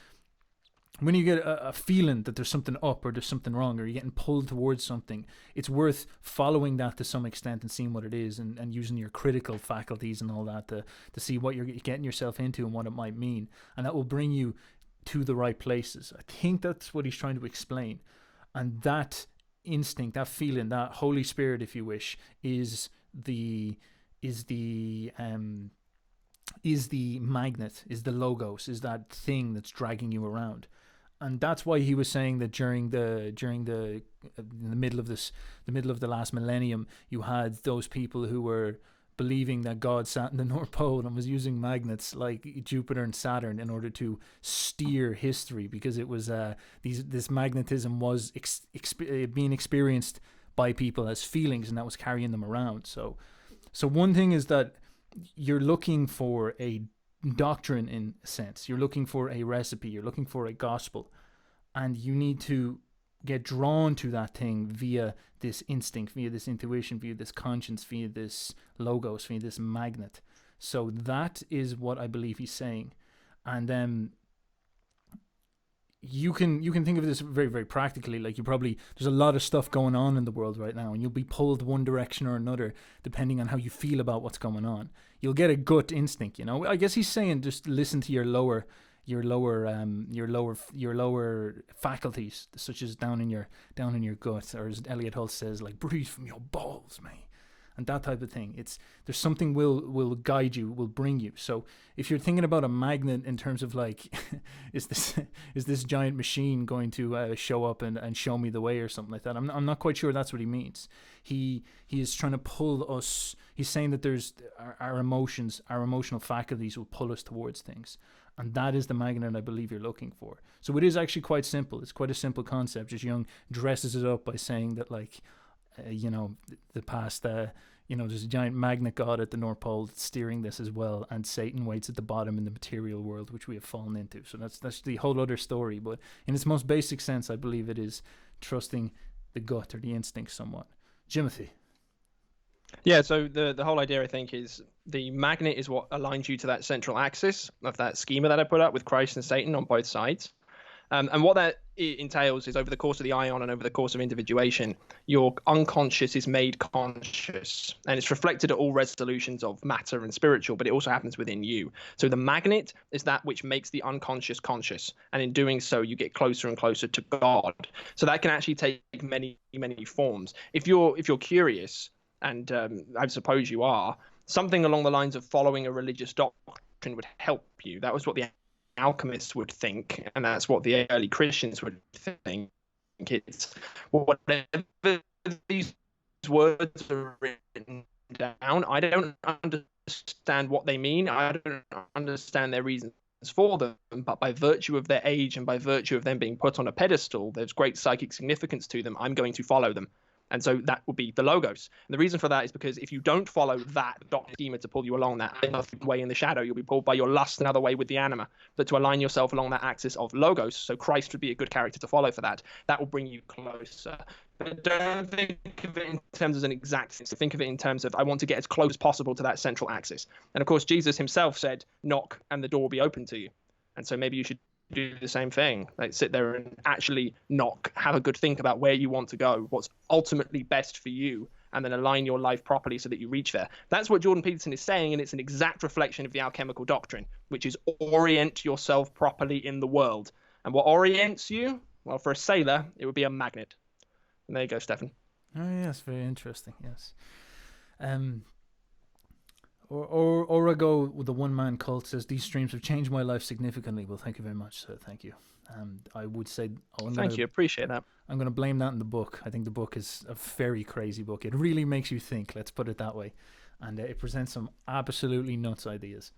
feeling that there's something up or there's something wrong, or you're getting pulled towards something, it's worth following that to some extent and seeing what it is, and using your critical faculties and all that to see what you're getting yourself into and what it might mean. And that will bring you to the right places. I think that's what he's trying to explain. And that instinct, that feeling, that Holy Spirit, if you wish, is the magnet, is the logos, is that thing that's dragging you around. And that's why he was saying that during the in the middle of the last millennium, you had those people who were believing that God sat in the North Pole and was using magnets like Jupiter and Saturn in order to steer history, because it was this magnetism was being experienced by people as feelings, and that was carrying them around. So one thing is that you're looking for a doctrine, in a sense. You're looking for a recipe. You're looking for a gospel, and you need to get drawn to that thing via this instinct, via this intuition, via this conscience, via this logos, via this magnet. So that is what I believe he's saying. And then you can think of this very, very practically. Like, there's a lot of stuff going on in the world right now, and you'll be pulled one direction or another depending on how you feel about what's going on. You'll get a gut instinct, I guess he's saying just listen to your lower faculties, such as down in your gut, or as Elliot Hull says, like, breathe from your balls, mate. And that type of thing. There's something will guide you, will bring you. So if you're thinking about a magnet in terms of like, is this giant machine going to show up and show me the way or something like that? I'm not quite sure that's what he means. He is trying to pull us. He's saying that there's our emotions, our emotional faculties will pull us towards things, and that is the magnet I believe you're looking for. So it is actually quite simple. It's quite a simple concept. Just Jung dresses it up by saying that, like, the past, there's a giant magnet god at the North Pole that's steering this as well, and Satan waits at the bottom in the material world, which we have fallen into. So that's the whole other story. But in its most basic sense, I believe it is trusting the gut or the instinct somewhat. Jimothy. Yeah, so the whole idea, I think, is the magnet is what aligns you to that central axis of that schema that I put up with Christ and Satan on both sides. And what that entails is, over the course of the Aion and over the course of individuation, your unconscious is made conscious, and it's reflected at all resolutions of matter and spiritual, but it also happens within you. So the magnet is that which makes the unconscious conscious, and in doing so, you get closer and closer to God. So that can actually take many, many forms. If you're curious, and I suppose you are, something along the lines of following a religious doctrine would help you. That was what the alchemists would think, and that's what the early Christians would think. It's whatever these words are written down, I don't understand what they mean. I don't understand their reasons for them, but by virtue of their age and by virtue of them being put on a pedestal, there's great psychic significance to them. I'm going to follow them. And so that would be the logos. And the reason for that is because if you don't follow that doctrine schema to pull you along that way in the shadow, you'll be pulled by your lust another way with the anima. But to align yourself along that axis of logos, so Christ would be a good character to follow for that, that will bring you closer. But don't think of it in terms of an exact sense. Think of it in terms of, I want to get as close as possible to that central axis. And of course, Jesus himself said, knock and the door will be open to you. And so maybe you should do the same thing, like sit there and actually knock, have a good think about where you want to go, what's ultimately best for you, and then align your life properly so that you reach there. That's what Jordan Peterson is saying, and it's an exact reflection of the alchemical doctrine, which is orient yourself properly in the world. And what orients you? Well, for a sailor, it would be a magnet. And there you go, Stefan. Oh yes, very interesting. Yes. Or I go with the one man cult says these streams have changed my life significantly. Well, thank you very much, sir. Thank you. I would say Thank you, appreciate that. I'm going to blame that in the book. I think the book is a very crazy book. It really makes you think. Let's put it that way, and it presents some absolutely nuts ideas.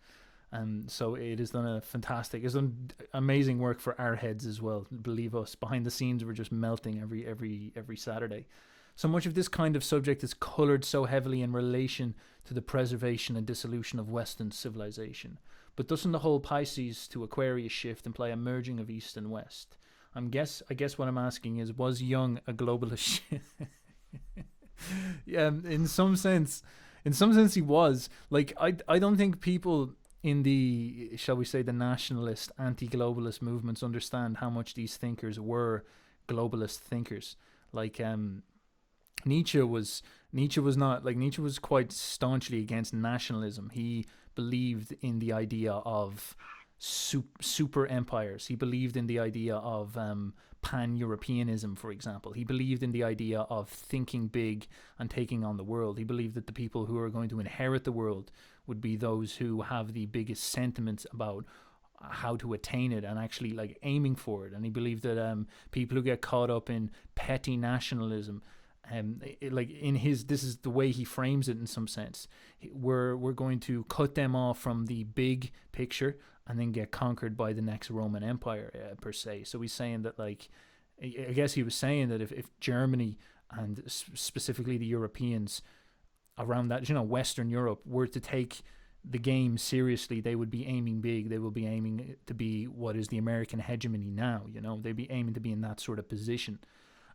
So it has done it's done amazing work for our heads as well. Believe us, behind the scenes we're just melting every Saturday. So much of this kind of subject is coloured so heavily in relation to the preservation and dissolution of Western civilization. But doesn't the whole Pisces to Aquarius shift imply a merging of East and West? I guess what I'm asking is, was Jung a globalist? Yeah, in some sense he was. Like, I don't think people in the, shall we say, the nationalist, anti-globalist movements understand how much these thinkers were globalist thinkers. Like, Nietzsche was quite staunchly against nationalism. He believed in the idea of super empires. He believed in the idea of pan-Europeanism, for example. He believed in the idea of thinking big and taking on the world. He believed that the people who are going to inherit the world would be those who have the biggest sentiments about how to attain it and actually like aiming for it. And he believed that people who get caught up in petty nationalism, this is the way he frames it in some sense. We're going to cut them off from the big picture and then get conquered by the next Roman Empire, per se. So he's saying that, like, I guess he was saying that if Germany and specifically the Europeans around that, Western Europe, were to take the game seriously, they would be aiming big. They will be aiming to be what is the American hegemony now. They'd be aiming to be in that sort of position,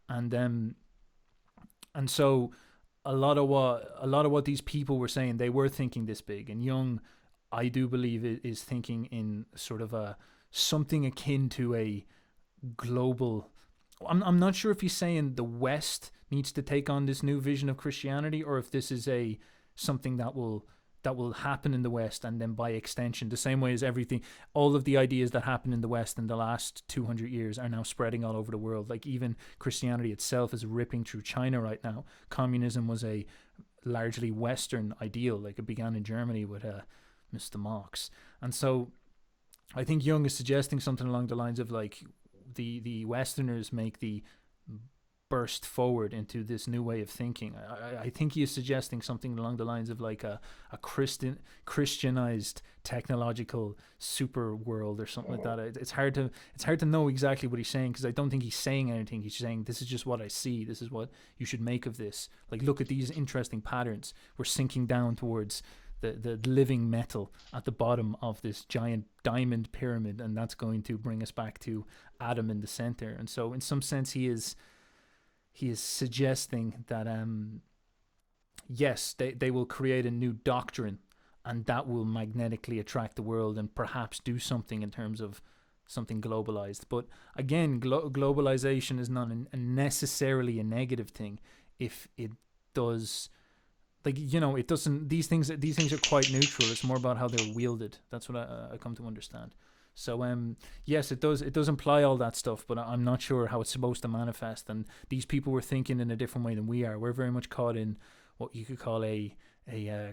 and so a lot of what these people were saying, they were thinking this big. And Jung, I do believe, is thinking in sort of something akin to a global. I'm not sure if he's saying the West needs to take on this new vision of Christianity, or if this is something that will happen in the West, and then by extension, the same way as everything, all of the ideas that happened in the West in the last 200 years are now spreading all over the world. Like, even Christianity itself is ripping through China right now. Communism was a largely Western ideal. Like, it began in Germany with Mr. Marx. And so I think Jung is suggesting something along the lines of, like, the Westerners make the burst forward into this new way of thinking. I think he is suggesting something along the lines of like a Christianized technological super world or something like that. It's hard to know exactly what he's saying, because I don't think he's saying anything. He's saying, this is just what I see. This is what you should make of this. Like, look at these interesting patterns. We're sinking down towards the living metal at the bottom of this giant diamond pyramid, and that's going to bring us back to Adam in the center. And so in some sense he is suggesting that yes, they will create a new doctrine, and that will magnetically attract the world and perhaps do something in terms of something globalized. But again, globalization is not necessarily a negative thing if it does. Like, it doesn't. These things are quite neutral. It's more about how they're wielded. That's what I come to understand. So yes, it does imply all that stuff, but I'm not sure how it's supposed to manifest. And these people were thinking in a different way than we are. We're very much caught in what you could call a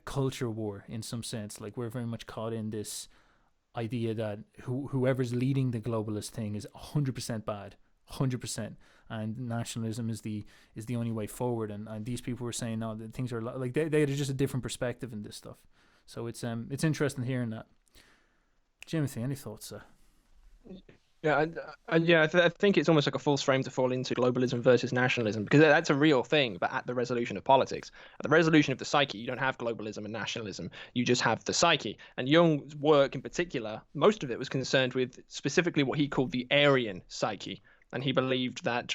culture war in some sense. Like, we're very much caught in this idea that whoever's leading the globalist thing is 100% bad, 100%, and nationalism is the only way forward. And these people were saying, no, that things are like they had just a different perspective in this stuff. So it's interesting hearing that. Jimothy, any thoughts, sir? Yeah, I think it's almost like a false frame to fall into globalism versus nationalism because that's a real thing, but at the resolution of politics. At the resolution of the psyche, you don't have globalism and nationalism. You just have the psyche. And Jung's work in particular, most of it was concerned with specifically what he called the Aryan psyche. And he believed that,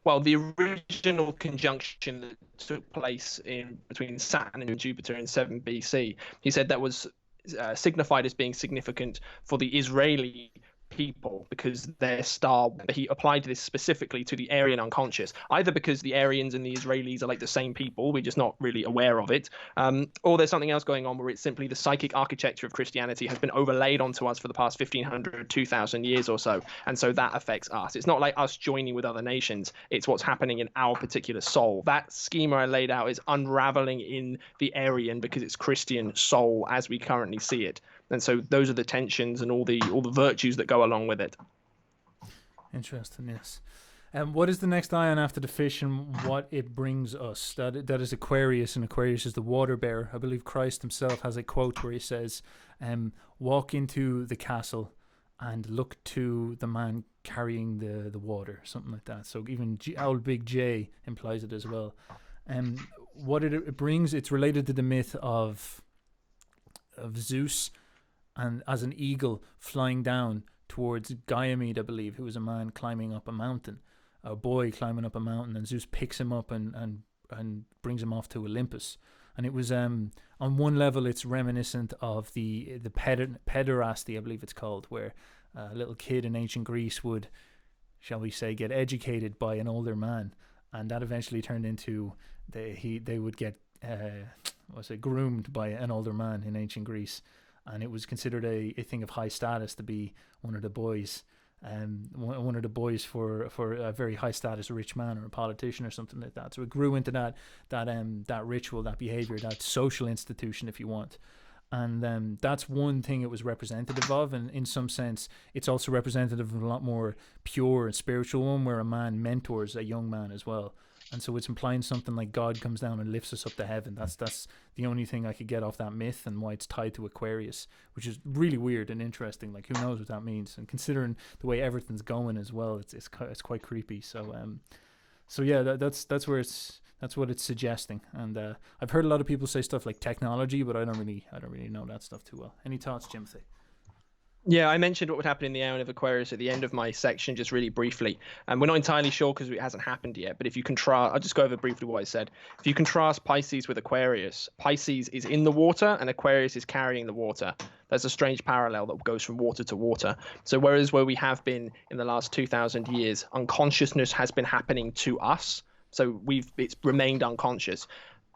well, the original conjunction that took place in between Saturn and Jupiter in 7 BC, he said that was signified as being significant for the Israeli people because their star. He applied this specifically to the Aryan unconscious, either because the Aryans and the Israelis are like the same people, we're just not really aware of it, or there's something else going on where it's simply the psychic architecture of Christianity has been overlaid onto us for the past 1500, 2000 years or so, and so that affects us. It's not like us joining with other nations, it's what's happening in our particular soul. That schema I laid out is unraveling in the Aryan because it's Christian soul as we currently see it. And so those are the tensions and all the virtues that go along with it. Interesting, yes. What is the next Aion after the fish and what it brings us? That is Aquarius, and Aquarius is the water bearer. I believe Christ himself has a quote where he says, walk into the castle and look to the man carrying the water, something like that. So even old Big J implies it as well. What it brings, it's related to the myth of Zeus, and as an eagle flying down towards Ganymede, I believe, who was a man climbing up a mountain, a boy climbing up a mountain, and Zeus picks him up and brings him off to Olympus. And it was on one level, it's reminiscent of the pederasty, I believe it's called, where a little kid in ancient Greece would, shall we say, get educated by an older man, and that eventually turned into they would get groomed by an older man in ancient Greece. And it was considered a thing of high status to be one of the boys, one of the boys for a very high status rich man or a politician or something like that. So it grew into that ritual, that behavior, that social institution, if you want. And that's one thing it was representative of, and in some sense it's also representative of a lot more pure and spiritual one, where a man mentors a young man as well. And so it's implying something like God comes down and lifts us up to heaven. That's the only thing I could get off that myth, and why it's tied to Aquarius, which is really weird and interesting. Like, who knows what that means? And considering the way everything's going as well, it's quite creepy. So yeah, that's what it's suggesting. And I've heard a lot of people say stuff like technology, but I don't really know that stuff too well. Any thoughts, Jimothy? Yeah, I mentioned what would happen in the Aion of Aquarius at the end of my section, just really briefly. And we're not entirely sure because it hasn't happened yet. But if you contrast, I'll just go over briefly what I said. If you contrast Pisces with Aquarius, Pisces is in the water and Aquarius is carrying the water. There's a strange parallel that goes from water to water. So whereas where we have been in the last 2,000 years, unconsciousness has been happening to us. So it's remained unconscious.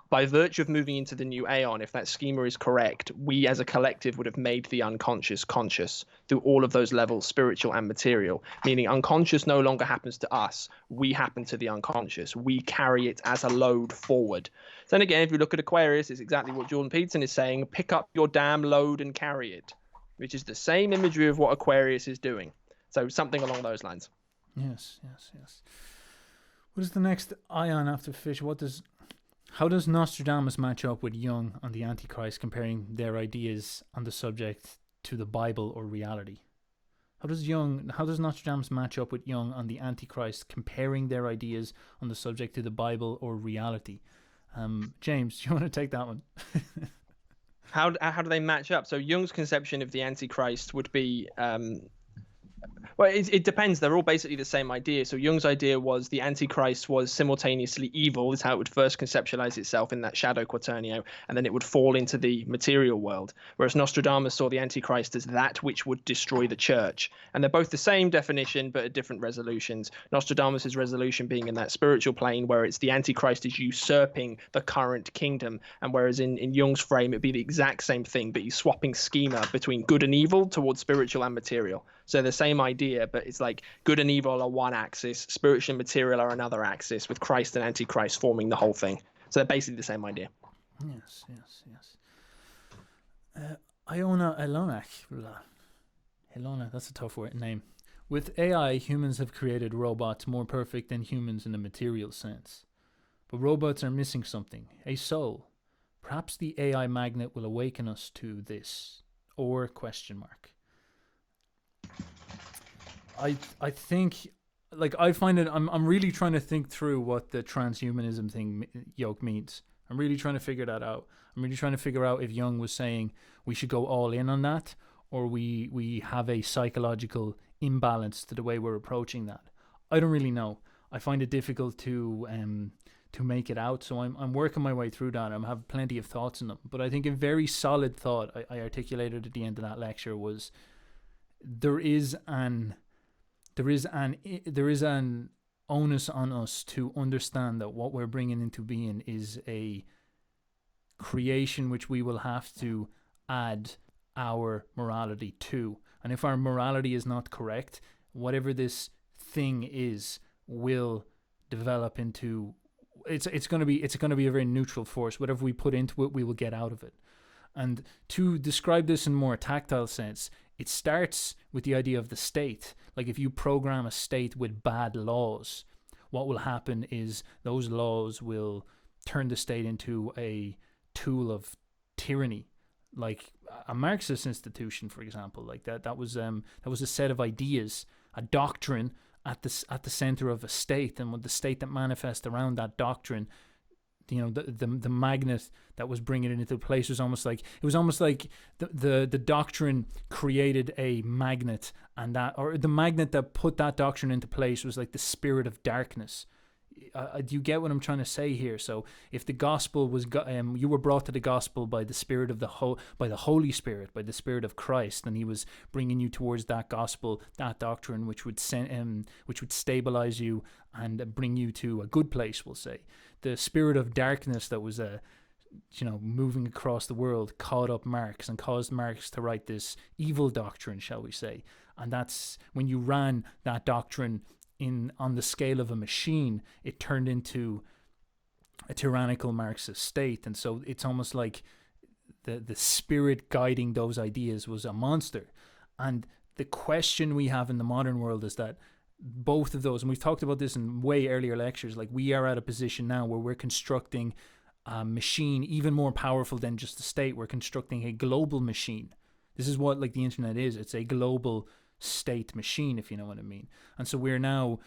By virtue of moving into the new Aion, if that schema is correct, we as a collective would have made the unconscious conscious through all of those levels, spiritual and material, meaning unconscious no longer happens to us. We happen to the unconscious. We carry it as a load forward. Then again, if you look at Aquarius, it's exactly what Jordan Peterson is saying, pick up your damn load and carry it, which is the same imagery of what Aquarius is doing. So something along those lines. Yes. What is the next Aion after fish? How does Nostradamus match up with Jung on the Antichrist, comparing their ideas on the subject to the Bible or reality? How does Nostradamus match up with Jung on the Antichrist, comparing their ideas on the subject to the Bible or reality? James, do you want to take that one? How do they match up? So Jung's conception of the Antichrist would be well, it depends. They're all basically the same idea. So Jung's idea was the Antichrist was simultaneously evil, is how it would first conceptualize itself in that shadow quaternio, and then it would fall into the material world. Whereas Nostradamus saw the Antichrist as that which would destroy the church. And they're both the same definition, but at different resolutions. Nostradamus's resolution being in that spiritual plane, where it's the Antichrist is usurping the current kingdom. And whereas in Jung's frame, it'd be the exact same thing, but he's swapping schema between good and evil towards spiritual and material. So the same idea, but it's like good and evil are one axis, spiritual and material are another axis, with Christ and Antichrist forming the whole thing. So they're basically the same idea. Yes. Iona Elona, that's a tough name. With AI, humans have created robots more perfect than humans in a material sense. But robots are missing something, a soul. Perhaps the AI magnet will awaken us to this, or question mark. I think, like, I find it. I'm really trying to think through what the transhumanism thing yoke means. I'm really trying to figure that out. I'm really trying to figure out if Jung was saying we should go all in on that, or we have a psychological imbalance to the way we're approaching that. I don't really know. I find it difficult to make it out. So I'm working my way through that. I have plenty of thoughts on them, but I think a very solid thought I articulated at the end of that lecture was there is an onus on us to understand that what we're bringing into being is a creation which we will have to add our morality to. And if our morality is not correct, whatever this thing is will develop into it's going to be a very neutral force. Whatever we put into it, we will get out of it. And to describe this in more tactile sense, it starts with the idea of the state. Like, if you program a state with bad laws, what will happen is those laws will turn the state into a tool of tyranny. Like a Marxist institution, for example, like that was a set of ideas, a doctrine at the center of a state, and with the state that manifests around that doctrine, the magnet that was bringing it into place was almost like the doctrine created a magnet, and the magnet that put that doctrine into place was like the spirit of darkness. Do you get what I'm trying to say here? So if the gospel was you were brought to the gospel by the spirit of by the Holy Spirit, by the Spirit of Christ, and he was bringing you towards that gospel, that doctrine, which would stabilize you and bring you to a good place, we'll say. The spirit of darkness that was moving across the world caught up Marx and caused Marx to write this evil doctrine, shall we say. And that's when you ran that doctrine on the scale of a machine, it turned into a tyrannical Marxist state. And so it's almost like the spirit guiding those ideas was a monster. And the question we have in the modern world is that both of those, and we've talked about this in way earlier lectures, like we are at a position now where we're constructing a machine even more powerful than just the state. We're constructing a global machine. This is what like the internet is. It's a global state machine, if you know what I mean. And so we're now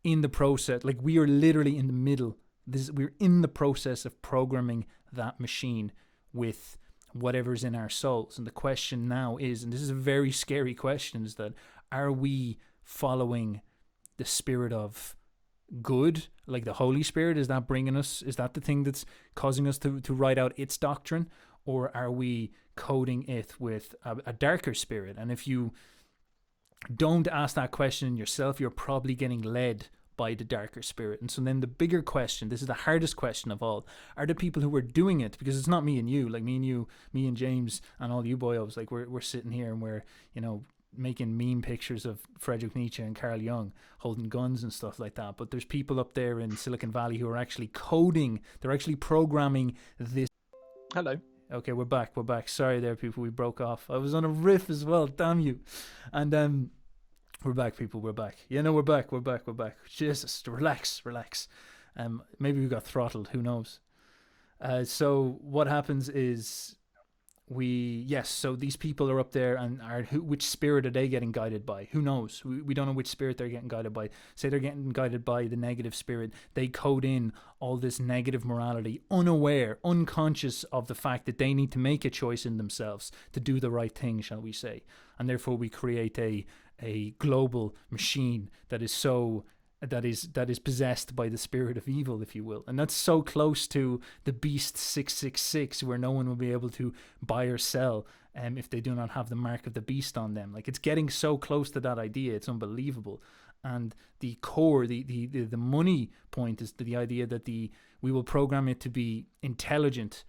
in the process, like we are literally in the middle. We're in the process of programming that machine with whatever's in our souls. And the question now is, and this is a very scary question, is that are we following the spirit of good, like the Holy Spirit? Is that bringing us, is that the thing that's causing us to write out its doctrine? Or are we coding it with a darker spirit? And if you don't ask that question in yourself, you're probably getting led by the darker spirit. And so then the bigger question, this is the hardest question of all, are the people who are doing it, because it's not me and you, like me and you, me and James and all you boyos, like we're sitting here and we're, making meme pictures of Friedrich Nietzsche and Carl Jung holding guns and stuff like that. But there's people up there in Silicon Valley who are actually coding, they're actually programming this. Hello. Okay, we're back. Sorry there, people, we broke off. I was on a riff as well, damn you. And we're back, people, we're back. Yeah, no, we're back. Jesus, relax. Maybe we got throttled, who knows. So what happens is so these people are up there, and which spirit are they getting guided by? Who knows? We don't know which spirit they're getting guided by. Say they're getting guided by the negative spirit. They code in all this negative morality, unaware, unconscious of the fact that they need to make a choice in themselves to do the right thing, shall we say. And therefore we create a global machine that is possessed by the spirit of evil, if you will. And that's so close to the Beast 666, where no one will be able to buy or sell if they do not have the mark of the beast on them. Like, it's getting so close to that idea, it's unbelievable. And the core, the money point is the idea that we will program it to be intelligent,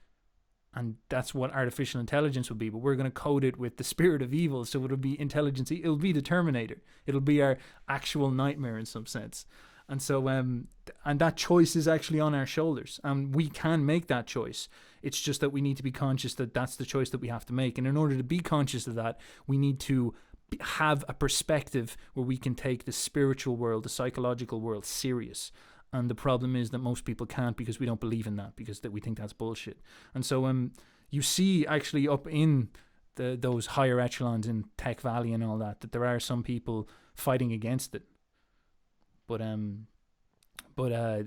and that's what artificial intelligence will be, but we're going to code it with the spirit of evil, so it'll be intelligence. It'll be the Terminator. It'll be our actual nightmare in some sense. And so and that choice is actually on our shoulders, and we can make that choice. It's just that we need to be conscious that that's the choice that we have to make. And in order to be conscious of that, we need to have a perspective where we can take the spiritual world, the psychological world, serious. And the problem is that most people can't, because we don't believe in that, because we think that's bullshit. And so you see actually up in those higher echelons in Tech Valley and all that there are some people fighting against it. But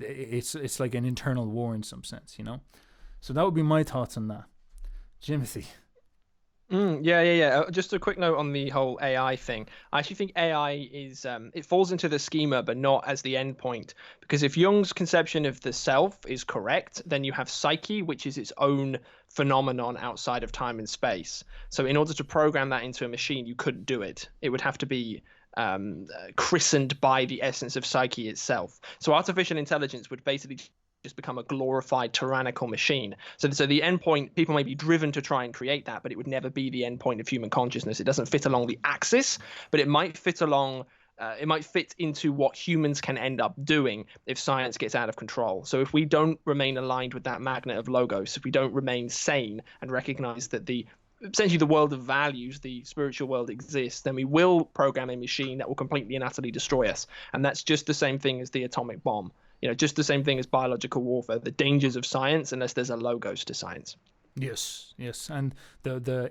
it's like an internal war in some sense, you know. So that would be my thoughts on that, Jimothy. Yeah. Just a quick note on the whole AI thing. I actually think AI is it falls into the schema, but not as the end point. Because if Jung's conception of the self is correct, then you have psyche, which is its own phenomenon outside of time and space. So in order to program that into a machine, you couldn't do it. It would have to be christened by the essence of psyche itself. So artificial intelligence would basically just become a glorified tyrannical machine. So the endpoint, people may be driven to try and create that, but it would never be the endpoint of human consciousness. It doesn't fit along the axis, but it might fit along. It might fit into what humans can end up doing if science gets out of control. So if we don't remain aligned with that magnet of logos, if we don't remain sane and recognize that essentially the world of values, the spiritual world exists, then we will program a machine that will completely and utterly destroy us. And that's just the same thing as the atomic bomb. Just the same thing as biological warfare, the dangers of science, unless there's a logos to science. Yes, and the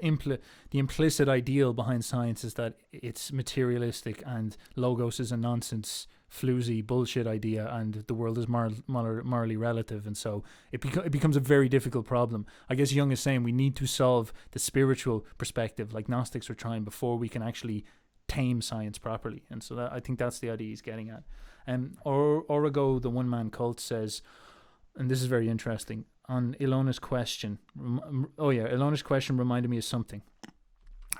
implicit ideal behind science is that it's materialistic, and logos is a nonsense, floozy bullshit idea, and the world is morally relative, and so it becomes a very difficult problem. I guess Jung is saying we need to solve the spiritual perspective, like Gnostics were trying, before we can actually tame science properly. And so I think that's the idea he's getting at. Origo, the one-man cult, says, and this is very interesting, on Ilona's question. Ilona's question reminded me of something.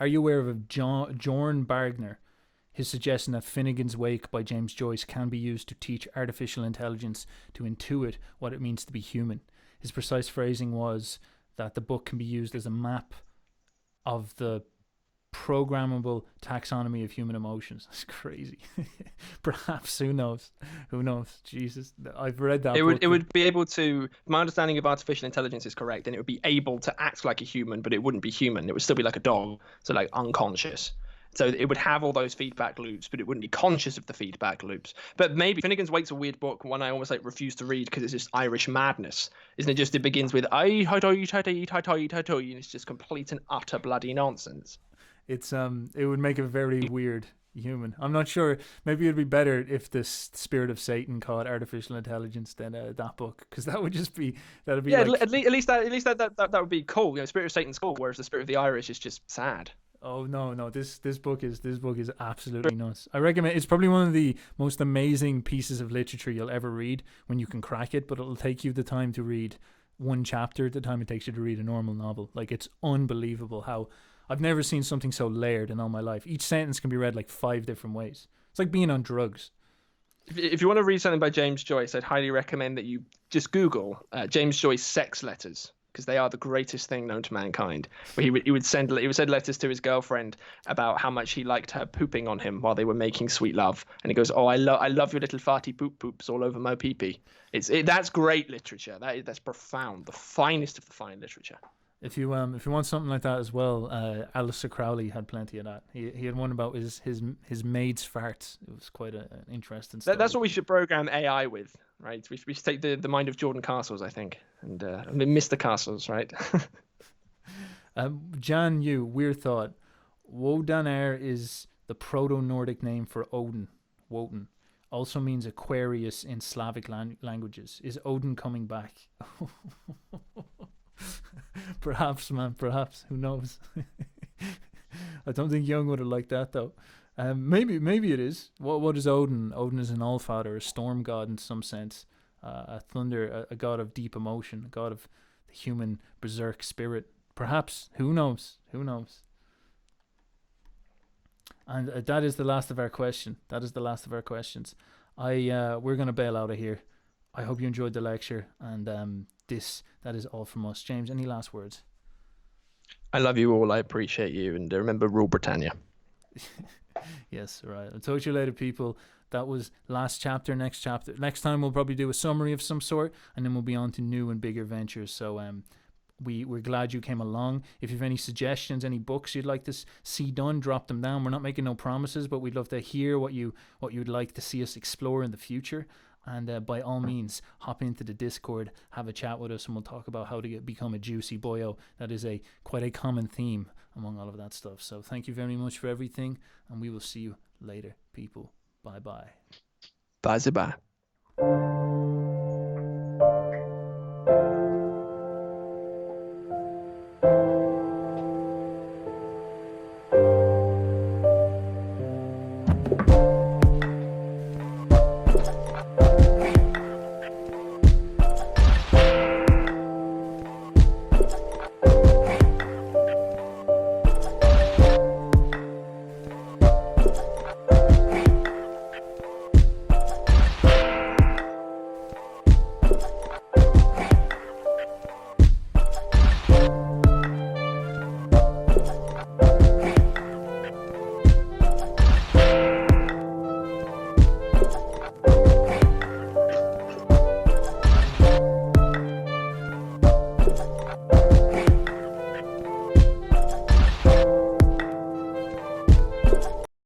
Are you aware of Jorn Bargner? His suggestion that Finnegan's Wake by James Joyce can be used to teach artificial intelligence to intuit what it means to be human. His precise phrasing was that the book can be used as a map of the programmable taxonomy of human emotions. That's crazy. Perhaps, who knows? Jesus, I've read that. It would be able to. My understanding of artificial intelligence is correct, and it would be able to act like a human, but it wouldn't be human. It would still be like a dog, so like unconscious. So it would have all those feedback loops, but it wouldn't be conscious of the feedback loops. But maybe Finnegan's Wake's a weird book, one I almost refuse to read because it's just Irish madness, isn't it? Just it begins with and it's just complete and utter bloody nonsense. It would make a very weird human. I'm not sure. Maybe it'd be better if the Spirit of Satan called artificial intelligence than that book, because that would just be at least that would be cool. Spirit of Satan's cool, whereas the Spirit of the Irish is just sad. Oh no! This book is absolutely nuts. I recommend. It's probably one of the most amazing pieces of literature you'll ever read when you can crack it. But it'll take you the time to read one chapter at the time it takes you to read a normal novel. Like, it's unbelievable how. I've never seen something so layered in all my life. Each sentence can be read like 5 different ways. It's like being on drugs. If you want to read something by James Joyce, I'd highly recommend that you just Google James Joyce sex letters, because they are the greatest thing known to mankind. Where he would send letters to his girlfriend about how much he liked her pooping on him while they were making sweet love, and he goes, "Oh, I love your little farty poops all over my pee-pee." That's great literature. That's profound, the finest of the fine literature. If you want something like that as well, Aleister Crowley had plenty of that. He had one about his maid's farts. It was quite an interesting story. That's what we should program AI with, right? We should take the mind of Jordan Castles, I think, and Mr. Castles, right? Jan Yu, weird thought. Wodaner is the Proto-Nordic name for Odin. Wotan also means Aquarius in Slavic languages. Is Odin coming back? Perhaps, man. Perhaps. Who knows? I don't think Jung would have liked that, though. Maybe it is. What is Odin? Odin is an allfather, a storm god in some sense, a thunder, a god of deep emotion, a god of the human berserk spirit. Perhaps. Who knows? And that is the last of our question. That is the last of our questions. We're gonna bail out of here. I hope you enjoyed the lecture, and that is all from us. James, any last words? I love you all. I appreciate you, and remember, rule Britannia. Yes, right. I'll talk to you later, people. That was last chapter. Next time we'll probably do a summary of some sort, and then we'll be on to new and bigger ventures. So we're glad you came along. If you have any suggestions, any books you'd like to see done, drop them down. We're not making no promises, but we'd love to hear what you'd like to see us explore in the future. And by all means, hop into the Discord, have a chat with us, and we'll talk about how to become a juicy boyo. That is quite a common theme among all of that stuff. So thank you very much for everything, and we will see you later, people. Bye bye. Bye bye.